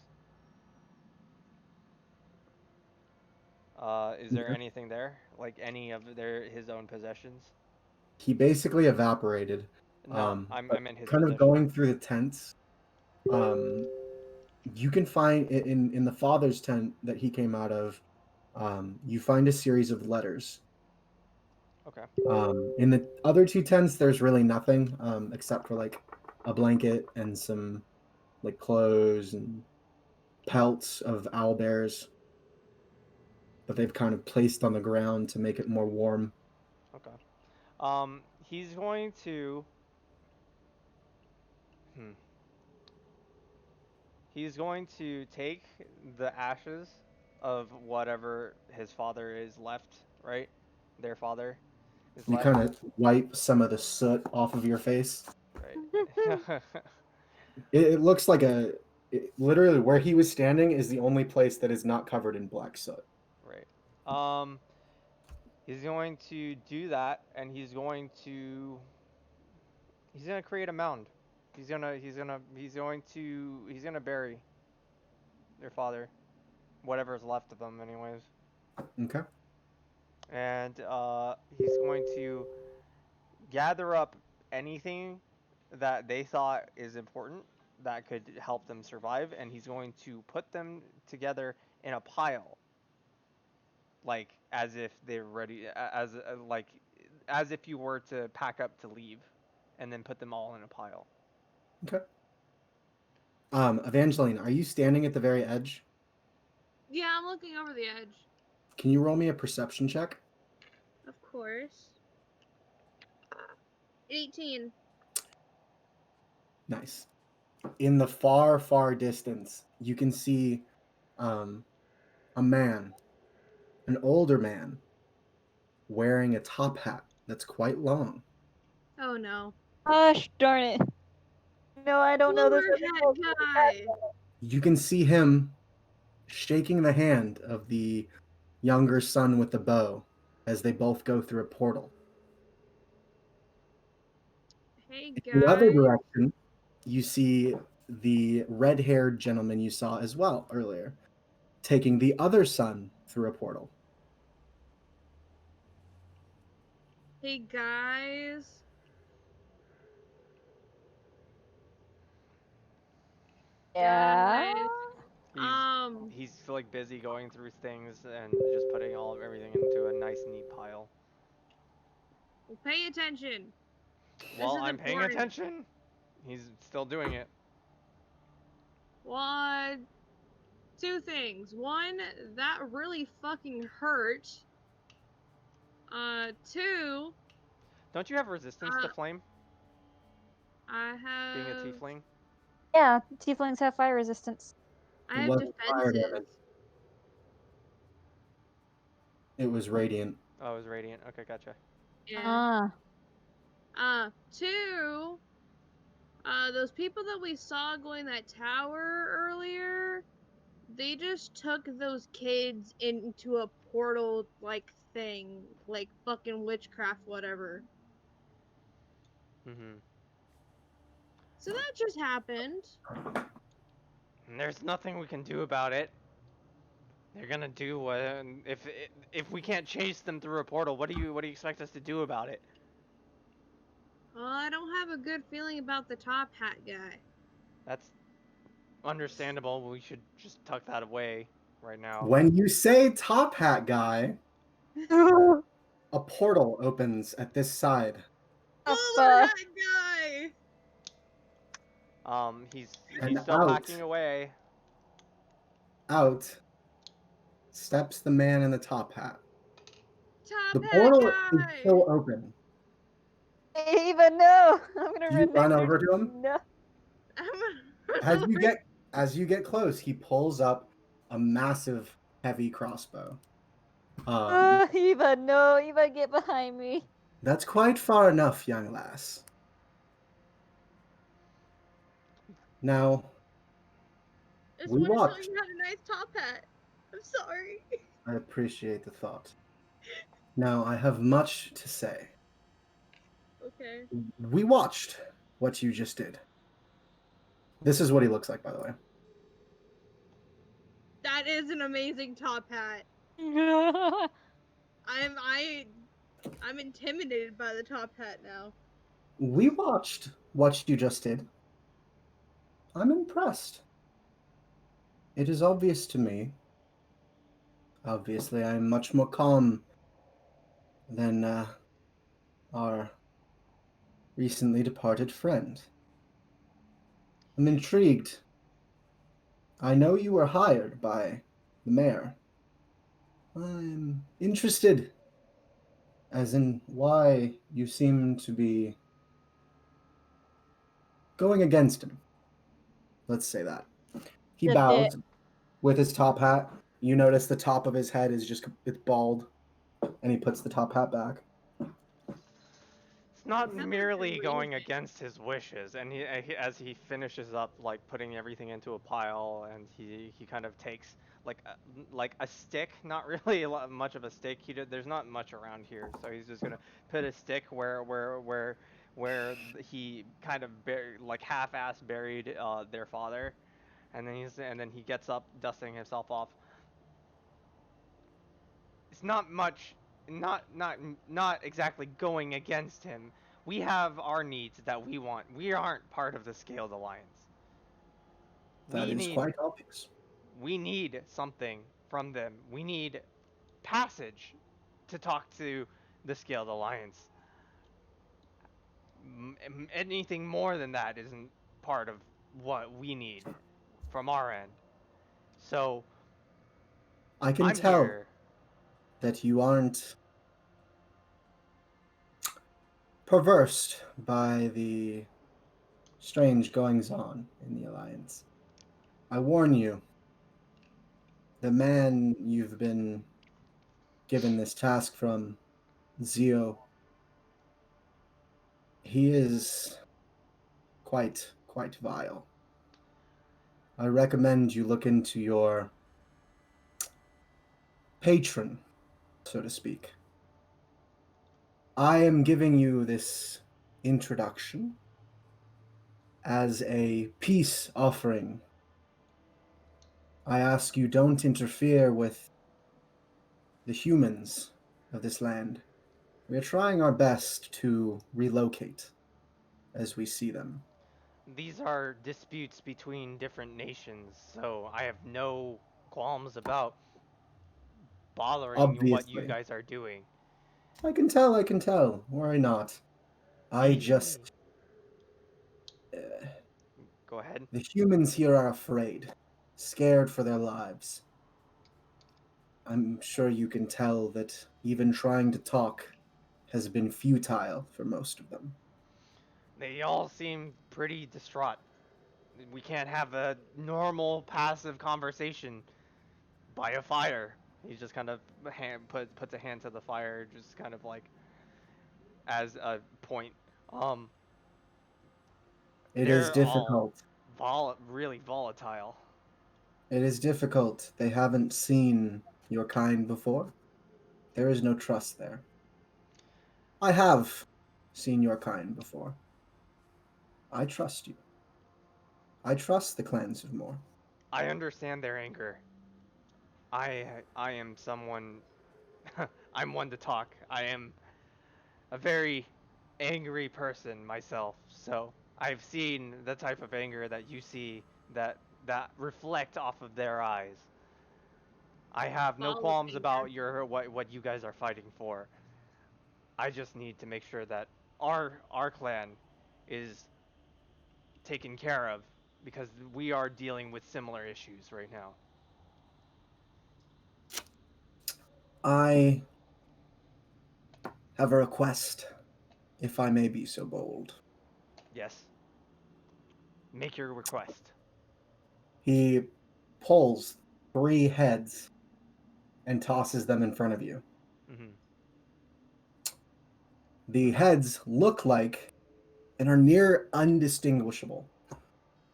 Is there Okay. anything there, like any of his own possessions? He basically evaporated. No, I But meant his kind of possessions. going through the tents, you can find in the father's tent that he came out of, you find a series of letters. Okay. In the other two tents, there's really nothing except for like a blanket and some like clothes and pelts of owl bears that they've kind of placed on the ground to make it more warm. Okay. He's going to. Hmm. He's going to take the ashes of whatever his father is left, right? Their father is You left, kind of wipe some of the soot off of your face. right? It looks like literally where he was standing is the only place that is not covered in black soot. Right. Um, he's going to do that, and he's gonna create a mound. He's gonna bury their father, whatever's left of them, anyways. Okay. And he's going to gather up anything that they thought is important that could help them survive, and he's going to put them together in a pile, like as if they're ready, as if you were to pack up to leave, and then put them all in a pile. Okay. Evangeline, are you standing at the very edge? Yeah, I'm looking over the edge. Can you roll me a perception check? Of course. 18. Nice. In the far, far distance, you can see um, a man, an older man, wearing a top hat that's quite long. Oh no. gosh darn it! No, I don't know this. Plumber hat guy. You can see him shaking the hand of the younger son with the bow as they both go through a portal. Hey In the other guys. direction, you see the red haired gentleman you saw as well earlier, taking the other son through a portal. Hey guys. Yeah. Guys. He's Um, he's like busy going through things and just putting all of everything into a nice neat pile. pay attention. This Well, is I'm paying important. attention. He's still doing it. One, two things. One, that really fucking hurt. Two, Don't you have resistance to uh, flame, I being a have tiefling? Yeah, tieflings have fire resistance. I It have wasn't fire defenses. damage, it was radiant. Oh, it was radiant. Okay, gotcha. Yeah. Ah, Two, those people that we saw going that tower earlier, they just took those kids into a portal like thing, like fucking witchcraft, whatever. Mm-hmm. So that just happened. And there's nothing we can do about it. They're gonna do what if we can't chase them through a portal. What do you expect us to do about it? Well, I don't have a good feeling about the top hat guy. That's understandable. We should just tuck that away right now. When you say top hat guy, ah. a portal opens at this side. Bowler hat guy! He's And still hacking away. out steps the man in the top hat. Top The hat portal is guy! still open. Ava, no! I'm gonna Do you run run next over to him? No. As you get close, he pulls up a massive, heavy crossbow. Eva, no! Eva, get behind me. That's quite far enough, young lass. Now, I just we want to tell watched. you you had a nice top hat. I'm sorry. I appreciate the thought. Now, I have much to say. Okay. We watched what you just did. This is what he looks like, by the way. That is an amazing top hat. I'm intimidated by the top hat now. We watched what you just did. I'm impressed. It is obvious to me. Obviously, I'm much more calm than our recently departed friend. I'm intrigued. I know you were hired by the mayor. I'm interested as in why you seem to be going against him. Let's say that. He The bit. bows with his top hat. You notice the top of his head is it's bald, and he puts the top hat back. It's not Sounds like merely going derangement. against his wishes, and as he finishes up like putting everything into a pile, and he kind of takes like a stick, not really much of a stick. There's not much around here, so he's just gonna put a stick where he kind of like half-ass buried their father, and then he gets up, dusting himself off. It's not much, not exactly going against him. We have our needs that we want. We aren't part of the Scaled Alliance. That We is need quite obvious. we need something from them. We need passage to talk to the Scaled Alliance. Anything more than that isn't part of what we need from our end. So I can I'm tell here. that you aren't perversed by the strange goings on in the Alliance. I warn you, the man you've been given this task from, Zio, he is quite vile. I recommend you look into your patron, so to speak. I am giving you this introduction as a peace offering. I ask you don't interfere with the humans of this land. We are trying our best to relocate as we see them. These are disputes between different nations, so I have no qualms about bothering what you Obviously. guys are doing. I can tell. Worry not. I The just. Uh, Go ahead. the humans here are afraid, scared for their lives. I'm sure you can tell that even trying to talk has been futile for most of them. They all seem pretty distraught. We can't have a normal passive conversation by a fire. He just kind of puts a hand to the fire, just kind of like as a point. It is They're all difficult. really volatile. It is difficult. They haven't seen your kind before. There is no trust there. I have seen your kind before. I trust you. I trust the clans of Moor. I understand their anger. I am someone. I'm one to talk. I am a very angry person myself, so I've seen the type of anger that you see that reflect off of their eyes. I have no Ball of qualms anger. about your what you guys are fighting for. I just need to make sure that our clan is taken care of because we are dealing with similar issues right now. I have a request, if I may be so bold. Yes. Make your request. He pulls 3 heads and tosses them in front of you. Mhm. The heads look like and are near undistinguishable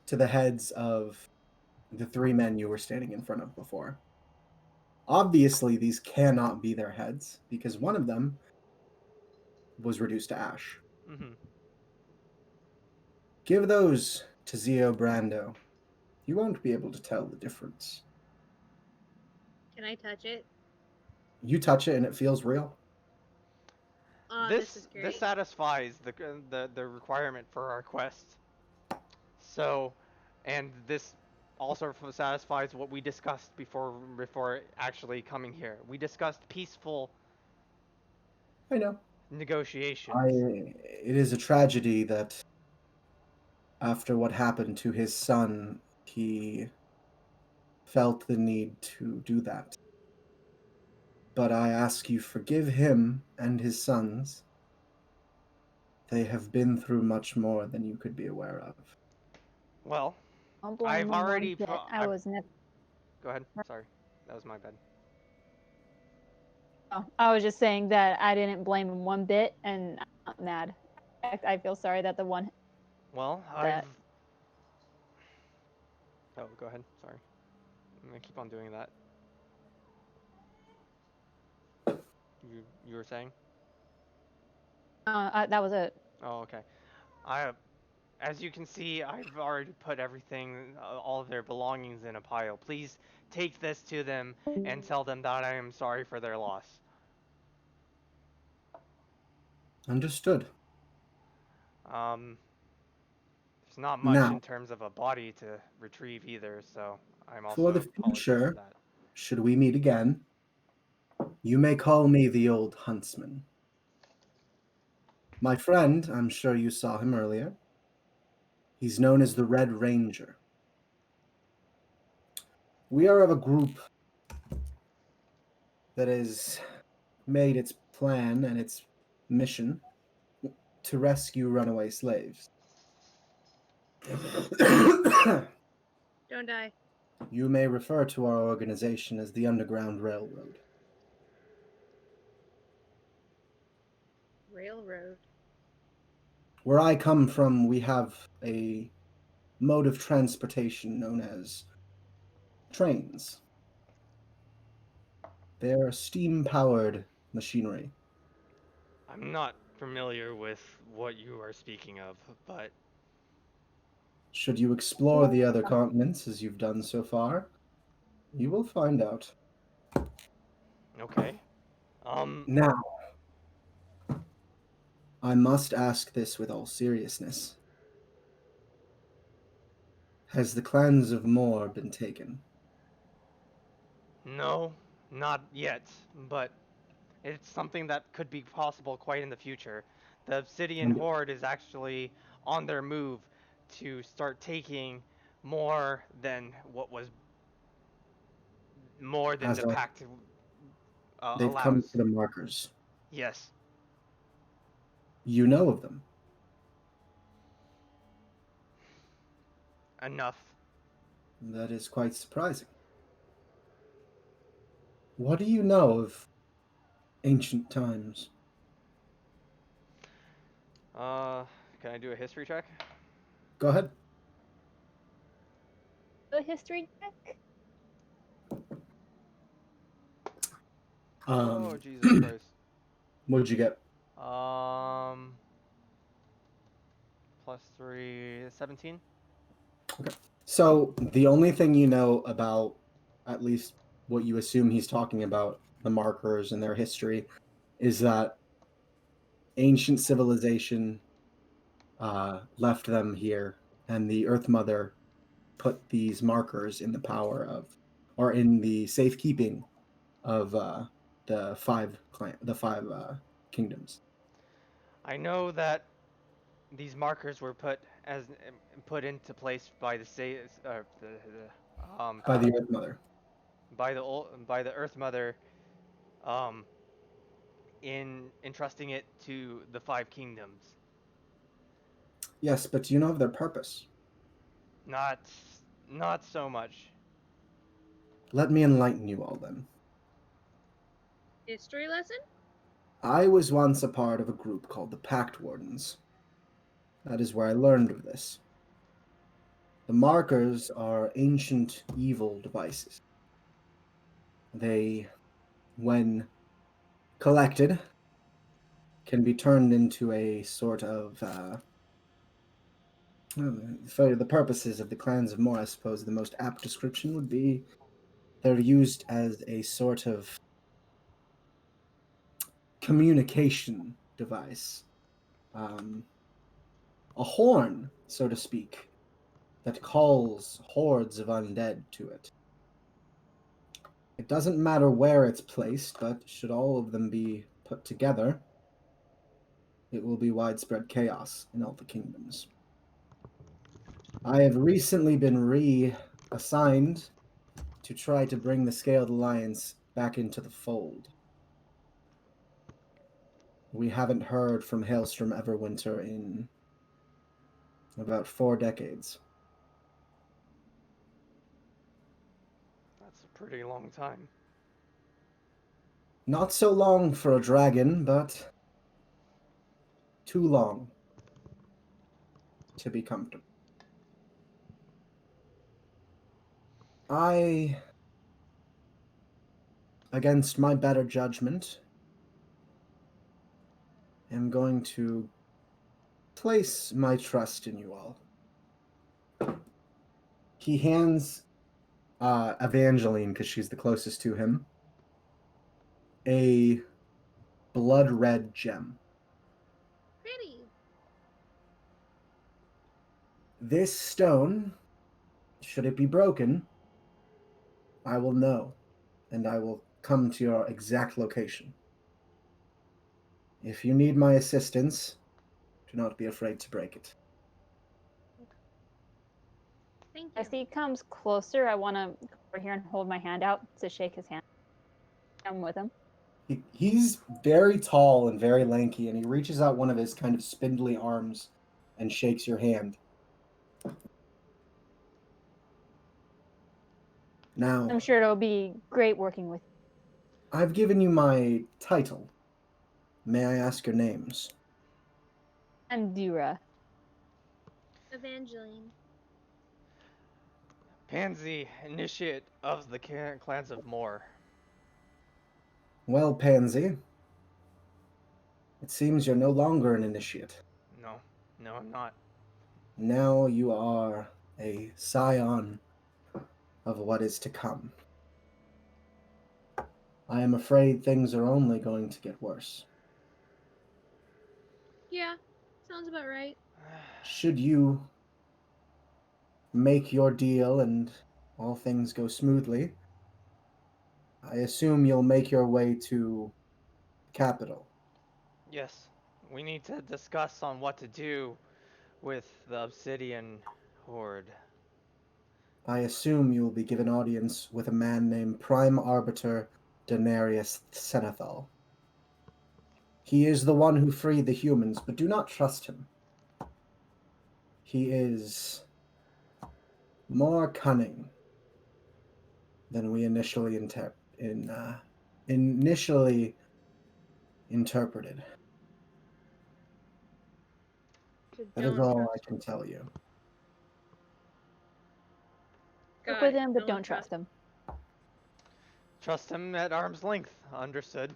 to the heads of the 3 men you were standing in front of before. Obviously, these cannot be their heads because one of them was reduced to ash. Mhm. Give those to Zio Brando. You won't be able to tell the difference. Can I touch it? You touch it and it feels real. Oh, this is This great. satisfies the requirement for our quest. So, and this also satisfies what we discussed before actually coming here. We discussed peaceful I know. negotiations. It is a tragedy that after what happened to his son, he felt the need to do that. But I ask you forgive him and his sons. They have been through much more than you could be aware of. Well, Don't blame I've him one already bit. I I've was never. go ahead. Sorry. That was my bad. Oh, I was just saying that I didn't blame him one bit, and I'm not mad. I feel sorry that the one Well, I've that Oh, go ahead. Sorry. I'm going to keep on doing that. You were saying? that was it. Oh, okay. I As you can see, I've already put everything, all of their belongings in a pile. Please take this to them and tell them that I am sorry for their loss. Understood. Um, there's not much Now, in terms of a body to retrieve either, so I'm for the also apologize for future, that. should we meet again, you may call me the old huntsman. My friend, I'm sure you saw him earlier. He's known as the Red Ranger. We are of a group that has made its plan and its mission to rescue runaway slaves. Don't die. You may refer to our organization as the Underground Railroad. Railroad. Where I come from, we have a mode of transportation known as trains. They're steam powered machinery. I'm not familiar with what you are speaking of, but Should you explore the other continents as you've done so far, you will find out. okay. Um, Now, I must ask this with all seriousness. Has the clans of Moor been taken? no, not yet, but it's something that could be possible quite in the future. The Obsidian And Horde is actually on their move to start taking more than more than as the I, pact they've come allows. for the markers. Yes, You know of them. enough. That is quite surprising. What do you know of ancient times? Can I do a history check? Go ahead. The history check. Oh, Jesus Christ. What'd you get? Um, +3, 17. So the only thing you know about, at least what you assume he's talking about, the markers and their history, is that ancient civilization left them here, and the Earth Mother put these markers in the power of, or in the safekeeping of the five kingdoms. I know that these markers were put into place by the By the Earth Mother. by the Earth Mother, um, in entrusting it to the five kingdoms. Yes, but do you know of their purpose? Not not so much. Let me enlighten you all then. History lesson? I was once a part of a group called the Pact Wardens. That is where I learned of this. The markers are ancient evil devices. They, when collected, can be turned into a sort of, for the purposes of the clans of Moor, I suppose the most apt description would be they're used as a sort of communication device. Um, a horn, so to speak, that calls hordes of undead to it. It doesn't matter where it's placed, but should all of them be put together, it will be widespread chaos in all the kingdoms. I have recently been reassigned to try to bring the Scaled Alliance back into the fold. We haven't heard from Hailstrom Everwinter in about 4 decades. That's a pretty long time. Not so long for a dragon, but too long to be comfortable. I, against my better judgment, am going to place my trust in you all. He hands Evangeline, because she's the closest to him, a blood red gem. Pretty. This stone, should it be broken, I will know, and I will come to your exact location. If you need my assistance, do not be afraid to break it. Thank As you. he comes closer, I want to go over here and hold my hand out to shake his hand. I'm with him. He's very tall and very lanky, and he reaches out one of his kind of spindly arms and shakes your hand. Now, I'm sure it'll be great working with I've given you my title. May I ask your names? Andura. Evangeline. Pansy, initiate of the clans of Moor. Well, Pansy, it seems you're no longer an initiate. No, no, I'm not. Now you are a scion of what is to come. I am afraid things are only going to get worse. Yeah, sounds about right. Should you make your deal and all things go smoothly, I assume you'll make your way to the capital. Yes, we need to discuss on what to do with the Obsidian Horde. I assume you will be given audience with a man named Prime Arbiter Denarius Senethal. He is the one who freed the humans, but do not trust him. He is more cunning than we initially interpreted. So That is don't all trust I can tell you. Work Got with it. him, but Don't don't trust him. Trust him at arm's length. Understood.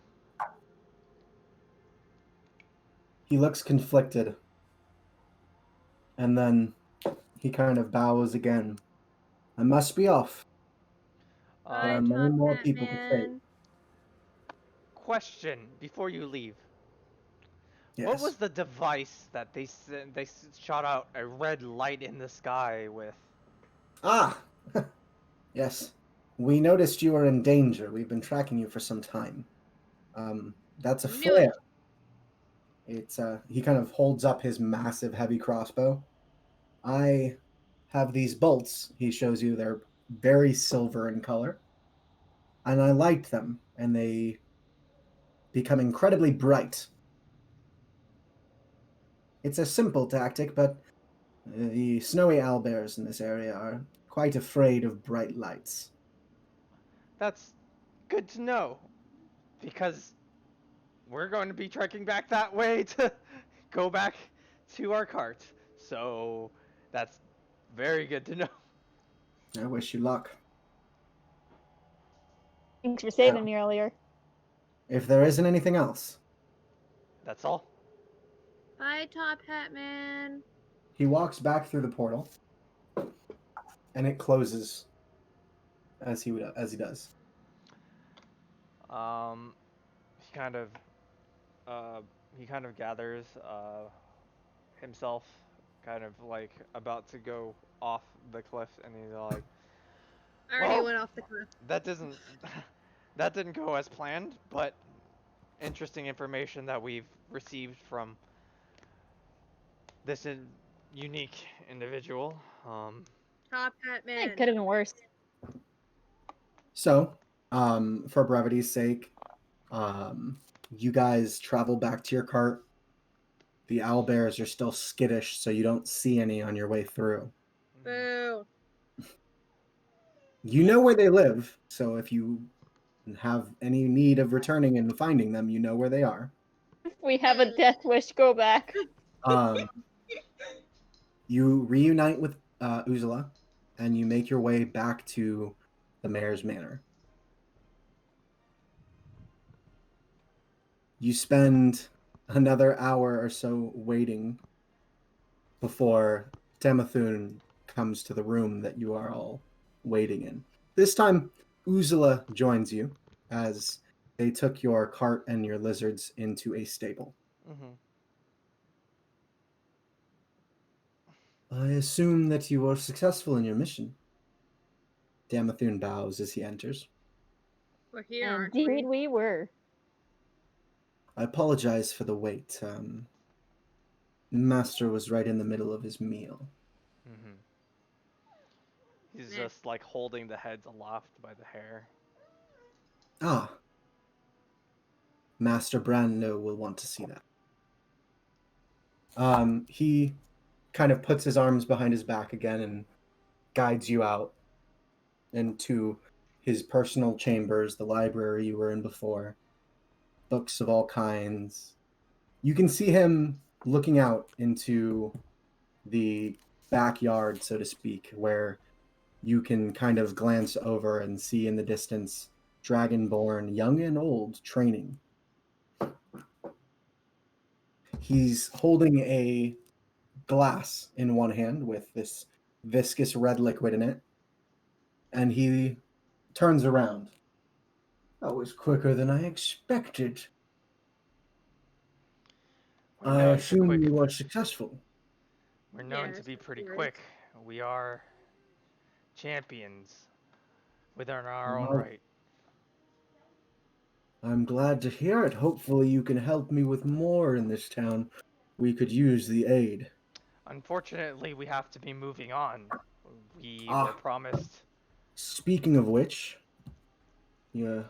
He looks conflicted. And then he kind of bows again. I must be off. There Bye, are Um, many Top more Hat people to save. Man. question before you leave. What Yes. was the device that they shot out a red light in the sky with? Ah! Yes. We noticed you were in danger. We've been tracking you for some time. That's a Knew flare. it. It's he kind of holds up his massive heavy crossbow. I have these bolts. He shows you they're very silver in color. And I light them and they become incredibly bright. It's a simple tactic, but the snowy owlbears in this area are quite afraid of bright lights. That's good to know because we're going to be trekking back that way to go back to our cart. So that's very good to know. I wish you luck. Thanks for Now, saving me earlier. if there isn't anything else, That's all. Bye, Top Hat Man. he walks back through the portal, and it closes as he does. Um, he kind of uh he kind of gathers himself, kind of like about to go off the cliff, and he's like, I already "Well, went off the cliff. that doesn't that didn't go as planned, but interesting information that we've received from this unique individual. Top Hat It Man. could have been worse. So, for brevity's sake, you guys travel back to your cart. The owlbears are still skittish, so you don't see any on your way through. Boo. You know where they live, so if you have any need of returning and finding them, you know where they are. We have a death wish. Go back. Um, you reunite with Uzula, and you make your way back to the mayor's manor. You spend another hour or so waiting before Temathun comes to the room that you are all waiting in. This time, Uzula joins you as they took your cart and your lizards into a stable. Mm-hmm. I assume that you were successful in your mission. Tamathun bows as he enters. We're here, aren't Indeed, we? we were. I apologize for the wait. Master was right in the middle of his meal. Mm-hmm. He's Meh. just like holding the heads aloft by the hair. Ah, Master Brando will want to see that. He kind of puts his arms behind his back again and guides you out into his personal chambers, the library you were in before, books of all kinds. You can see him looking out into the backyard, so to speak, where you can kind of glance over and see in the distance Dragonborn, young and old, training. He's holding a glass in one hand with this viscous red liquid in it, and he turns around. That was quicker than I expected. We're I known to assume quick. you were successful. We're known to Yes, be of pretty course. quick. We are champions within our own Well, right. I'm glad to hear it. Hopefully, you can help me with more in this town. We could use the aid. Unfortunately, we have to be moving on. We were Ah, promised. speaking of which, yeah,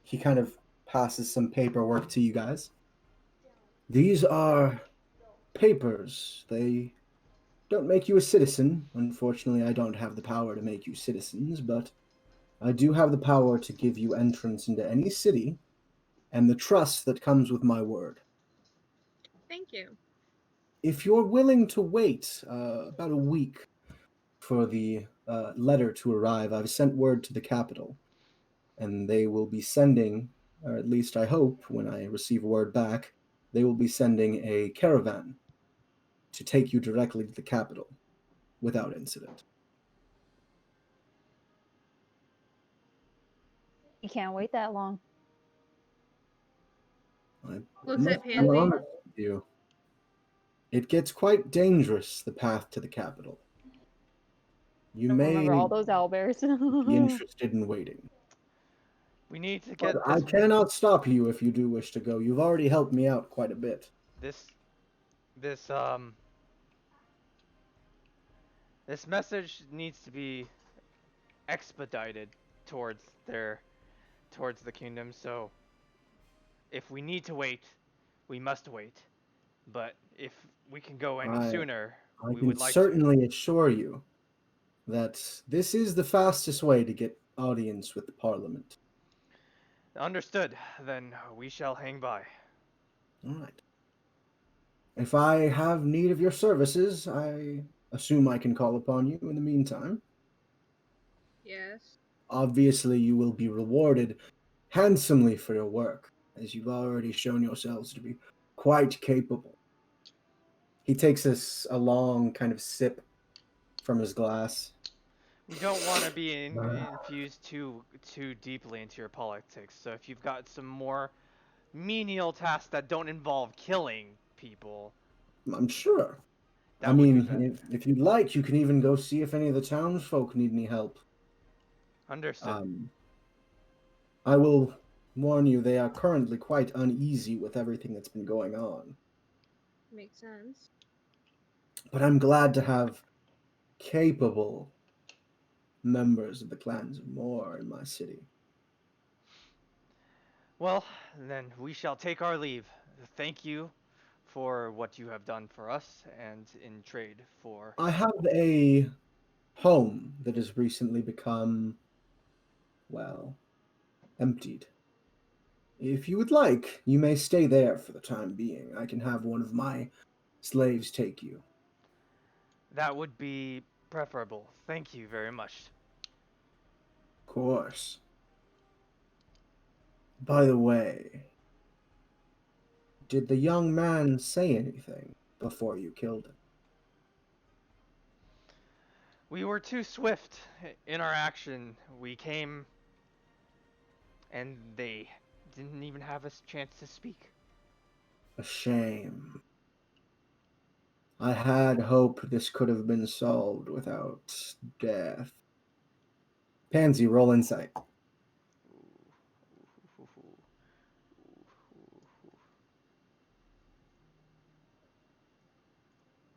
he kind of passes some paperwork to you guys. These are papers. They don't make you a citizen. Unfortunately, I don't have the power to make you citizens, but I do have the power to give you entrance into any city and the trust that comes with my word. Thank you. if you're willing to wait about a week for the letter to arrive, I've sent word to the capital, and they will be sending, or at least I hope when I receive word back, they will be sending a caravan to take you directly to the capital without incident. You can't wait that long. I Looks must at be Pansy. honest with you. It gets quite dangerous, the path to the capital. You I remember may all those owlbears. be interested in waiting. We need to But get I this cannot stop you if you do wish to go. You've already helped me out quite a bit. this this um this message needs to be expedited towards towards the kingdom. So if we need to wait, we must wait. But if we can go any I sooner, I we can would like to. certainly assure you that this is the fastest way to get audience with the Parliament. Understood. Then we shall hang by. All right. If I have need of your services, I assume I can call upon you in the meantime. Yes. Obviously, you will be rewarded handsomely for your work, as you've already shown yourselves to be quite capable. He takes a long kind of sip from his glass. We don't want to be infused too deeply into your politics. So if you've got some more menial tasks that don't involve killing people, I'm sure. I that would be better. mean, if you'd like, you can even go see if any of the townsfolk need any help. Understood. I will warn you, they are currently quite uneasy with everything that's been going on. Makes sense. But I'm glad to have capable members of the clans of Moor in my city. Well, then we shall take our leave. Thank you for what you have done for us and in trade for. I have a home that has recently become, well, emptied. If you would like, you may stay there for the time being. I can have one of my slaves take you. That would be preferable. Thank you very much. Of course. By the way, did the young man say anything before you killed him? We were too swift in our action. We came and they didn't even have a chance to speak. A shame. I had hoped this could have been solved without death. Pansy, roll insight.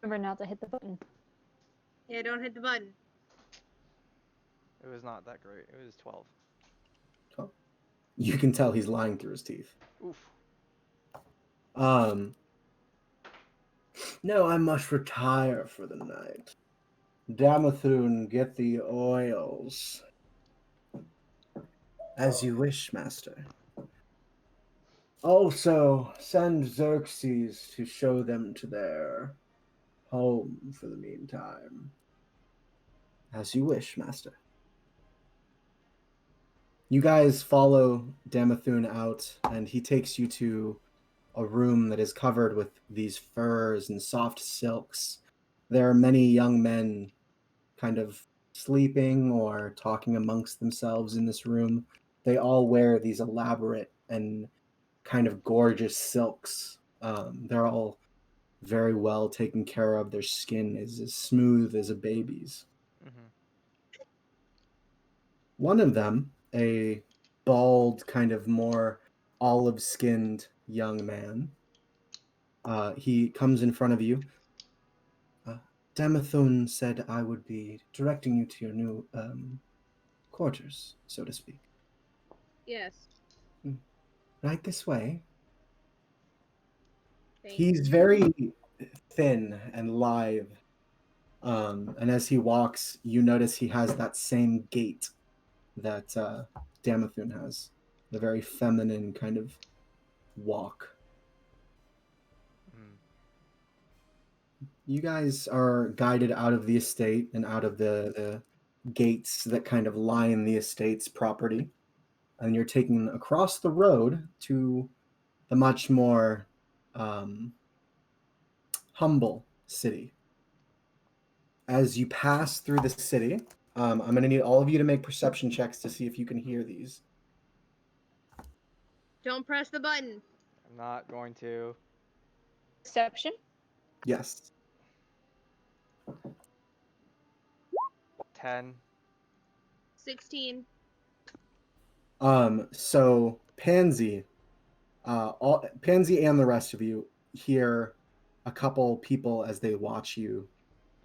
Remember not to hit the button. Yeah, don't hit the button. It was not that great. It was 12. Oh. You can tell he's lying through his teeth. Oof. No, I must retire for the night. Damathun, get the oils. As you wish, master. Also, send Xerxes to show them to their home for the meantime. As you wish, master. You guys follow Damathun out, and he takes you to a room that is covered with these furs and soft silks. There are many young men kind of sleeping or talking amongst themselves in this room. They all wear these elaborate and kind of gorgeous silks. They're all very well taken care of. Their skin is as smooth as a baby's. Mm-hmm. One of them, a bald, kind of more olive-skinned young man, he comes in front of you. Damathun said I would be directing you to your new quarters, so to speak. Yes. Right this way. Thank He's you. very thin and lithe. And as he walks, you notice he has that same gait that Damathun has. The very feminine kind of walk. Mm. you guys are guided out of the estate and out of the gates that kind of line the estate's property, and you're taken across the road to the much more humble city. As you pass through the city, I'm going to need all of you to make perception checks to see if you can hear these. Don't press the button. I'm not going to. Perception. Yes. 10. 16. So Pansy, Pansy and the rest of you hear a couple people as they watch you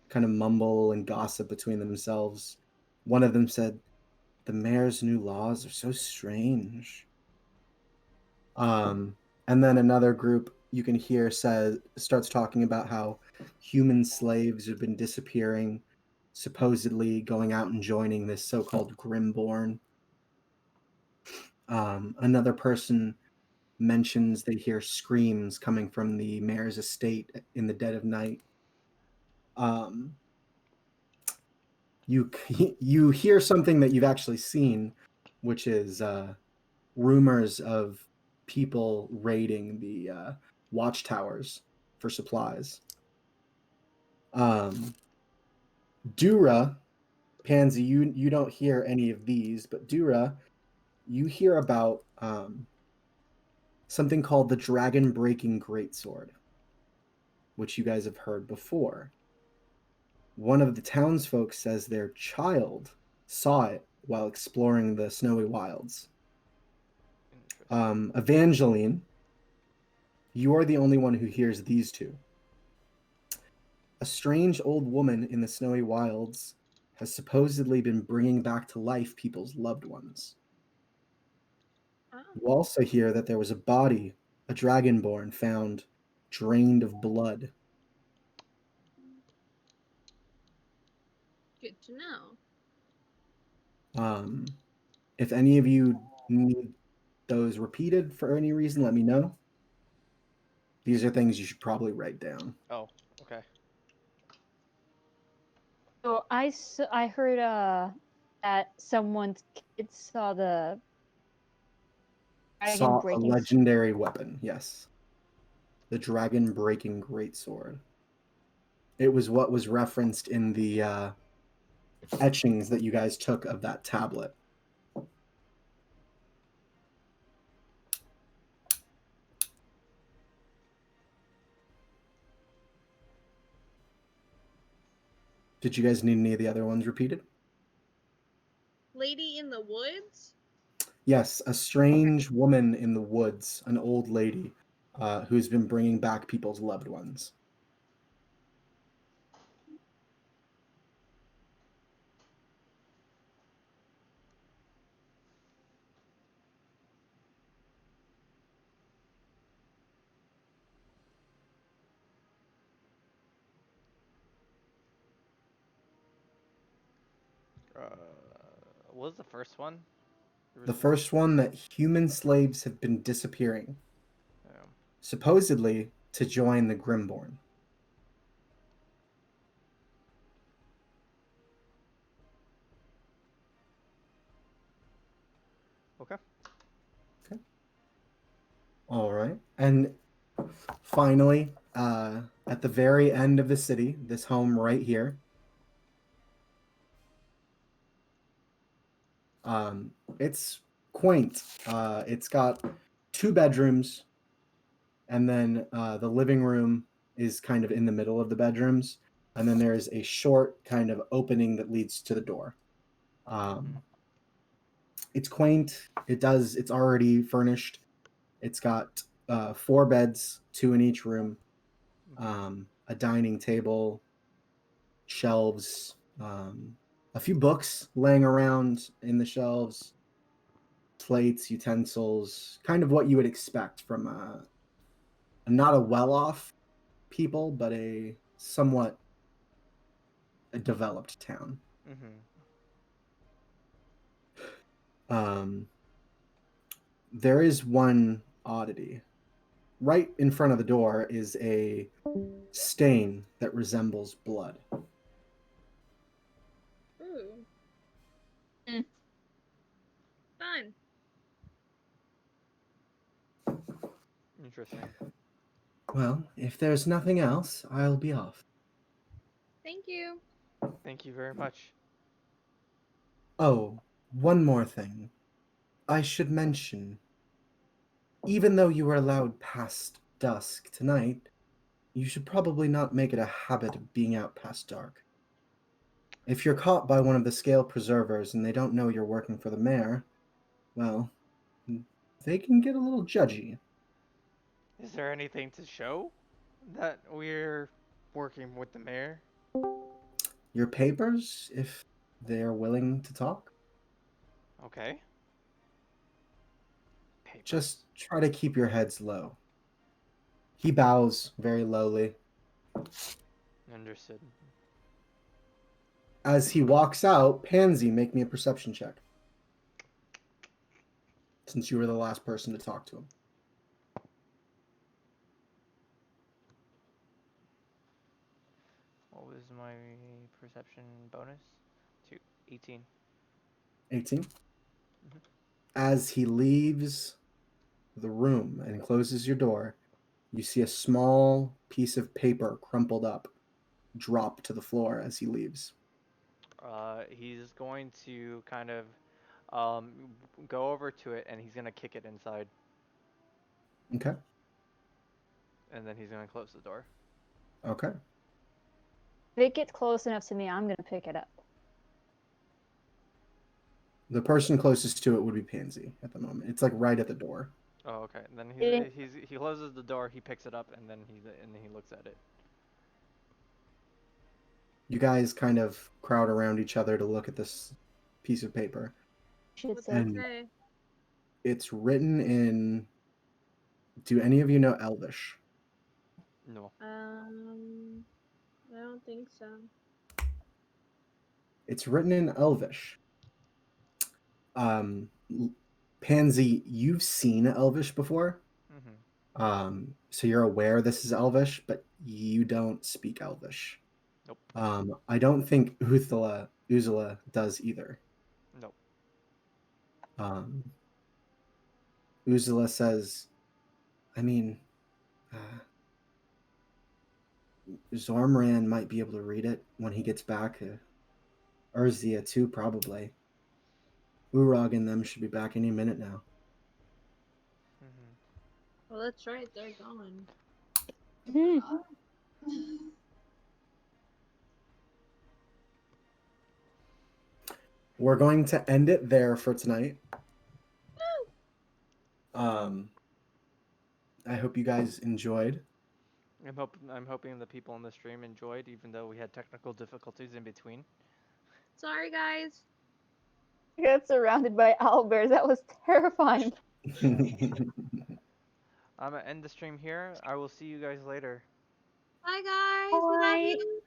kind of mumble and gossip between themselves. One of them said, "The mayor's new laws are so strange." And then another group you can hear starts talking about how human slaves have been disappearing, supposedly going out and joining this so-called Grimborn. Another person mentions they hear screams coming from the mayor's estate in the dead of night. You you hear something that you've actually seen, which is rumors of people raiding the watchtowers for supplies. Dura, Pansy, you don't hear any of these, but Dura, you hear about something called the Dragon Breaking Greatsword, which you guys have heard before. One of the townsfolk says their child saw it while exploring the snowy wilds. Evangeline, you are the only one who hears these two. A strange old woman in the snowy wilds has supposedly been bringing back to life people's loved ones. Oh. You also hear that there was a body, a dragonborn, found drained of blood. Good to know. If any of you need those repeated for any reason, let me know. These are things you should probably write down. Oh, okay. So I heard that someone's kids saw the dragon Saw a breaking. legendary weapon, yes. The dragon breaking greatsword. It was what was referenced in the etchings that you guys took of that tablet. Did you guys need any of the other ones repeated? Lady in the woods? Yes, a strange woman in the woods, an old lady, who's been bringing back people's loved ones. What was the first one? The first one, that human slaves have been disappearing, supposedly to join the Grimborn. Okay. Okay. All right. And finally, at the very end of the city, this home right here, it's quaint. It's got 2 bedrooms, and then the living room is kind of in the middle of the bedrooms, and then there's a short kind of opening that leads to the door. It's quaint. It's already furnished. It's got 4 beds, 2 in each room, a dining table, shelves, a few books laying around in the shelves, plates, utensils, kind of what you would expect from not a well-off people, but a somewhat developed town. There is one oddity. right in front of the door is a stain that resembles blood. Ooh. Mm. Fun. Interesting. Well, if there's nothing else, I'll be off. Thank you. Thank you very much. Oh, one more thing. I should mention, even though you were allowed past dusk tonight, you should probably not make it a habit of being out past dark. If you're caught by one of the scale preservers and they don't know you're working for the mayor, well, they can get a little judgy. Is there anything to show that we're working with the mayor? Your papers, if they're willing to talk, Okay. Papers. just try to keep your heads low. He bows very lowly. Understood. As he walks out, Pansy, make me a perception check. Since you were the last person to talk to him. What was my perception bonus? 18. 18. As he leaves the room and closes your door, you see a small piece of paper crumpled up drop to the floor as he leaves. He's going to kind of um, go over to it and he's going to kick it inside. Okay. And then he's going to close the door. Okay. If it gets close enough to me, I'm gonna pick it up. The person closest to it would be Pansy at the moment. It's like right at the door. Oh, okay. And then Eh. he closes the door, he picks it up, and then he looks at it. You guys kind of crowd around each other to look at this piece of paper. Should What's say. it And say? it's written in. Do any of you know Elvish? No. I don't think so. It's written in Elvish. Pansy, you've seen Elvish before. Mm-hmm. So you're aware this is Elvish, but you don't speak Elvish. Nope. I don't think Uzula does either. Nope. Uzula says, I mean, Zormran might be able to read it when he gets back. Urzia too, probably. Urag and them should be back any minute now. Mm-hmm. Well, that's right. They're gone. We're going to end it there for tonight. I hope you guys enjoyed. I'm hoping the people on the stream enjoyed, even though we had technical difficulties in between. Sorry, guys. I got surrounded by owlbears. That was terrifying. I'm gonna end the stream here. I will see you guys later. Bye, guys. We love Bye. you.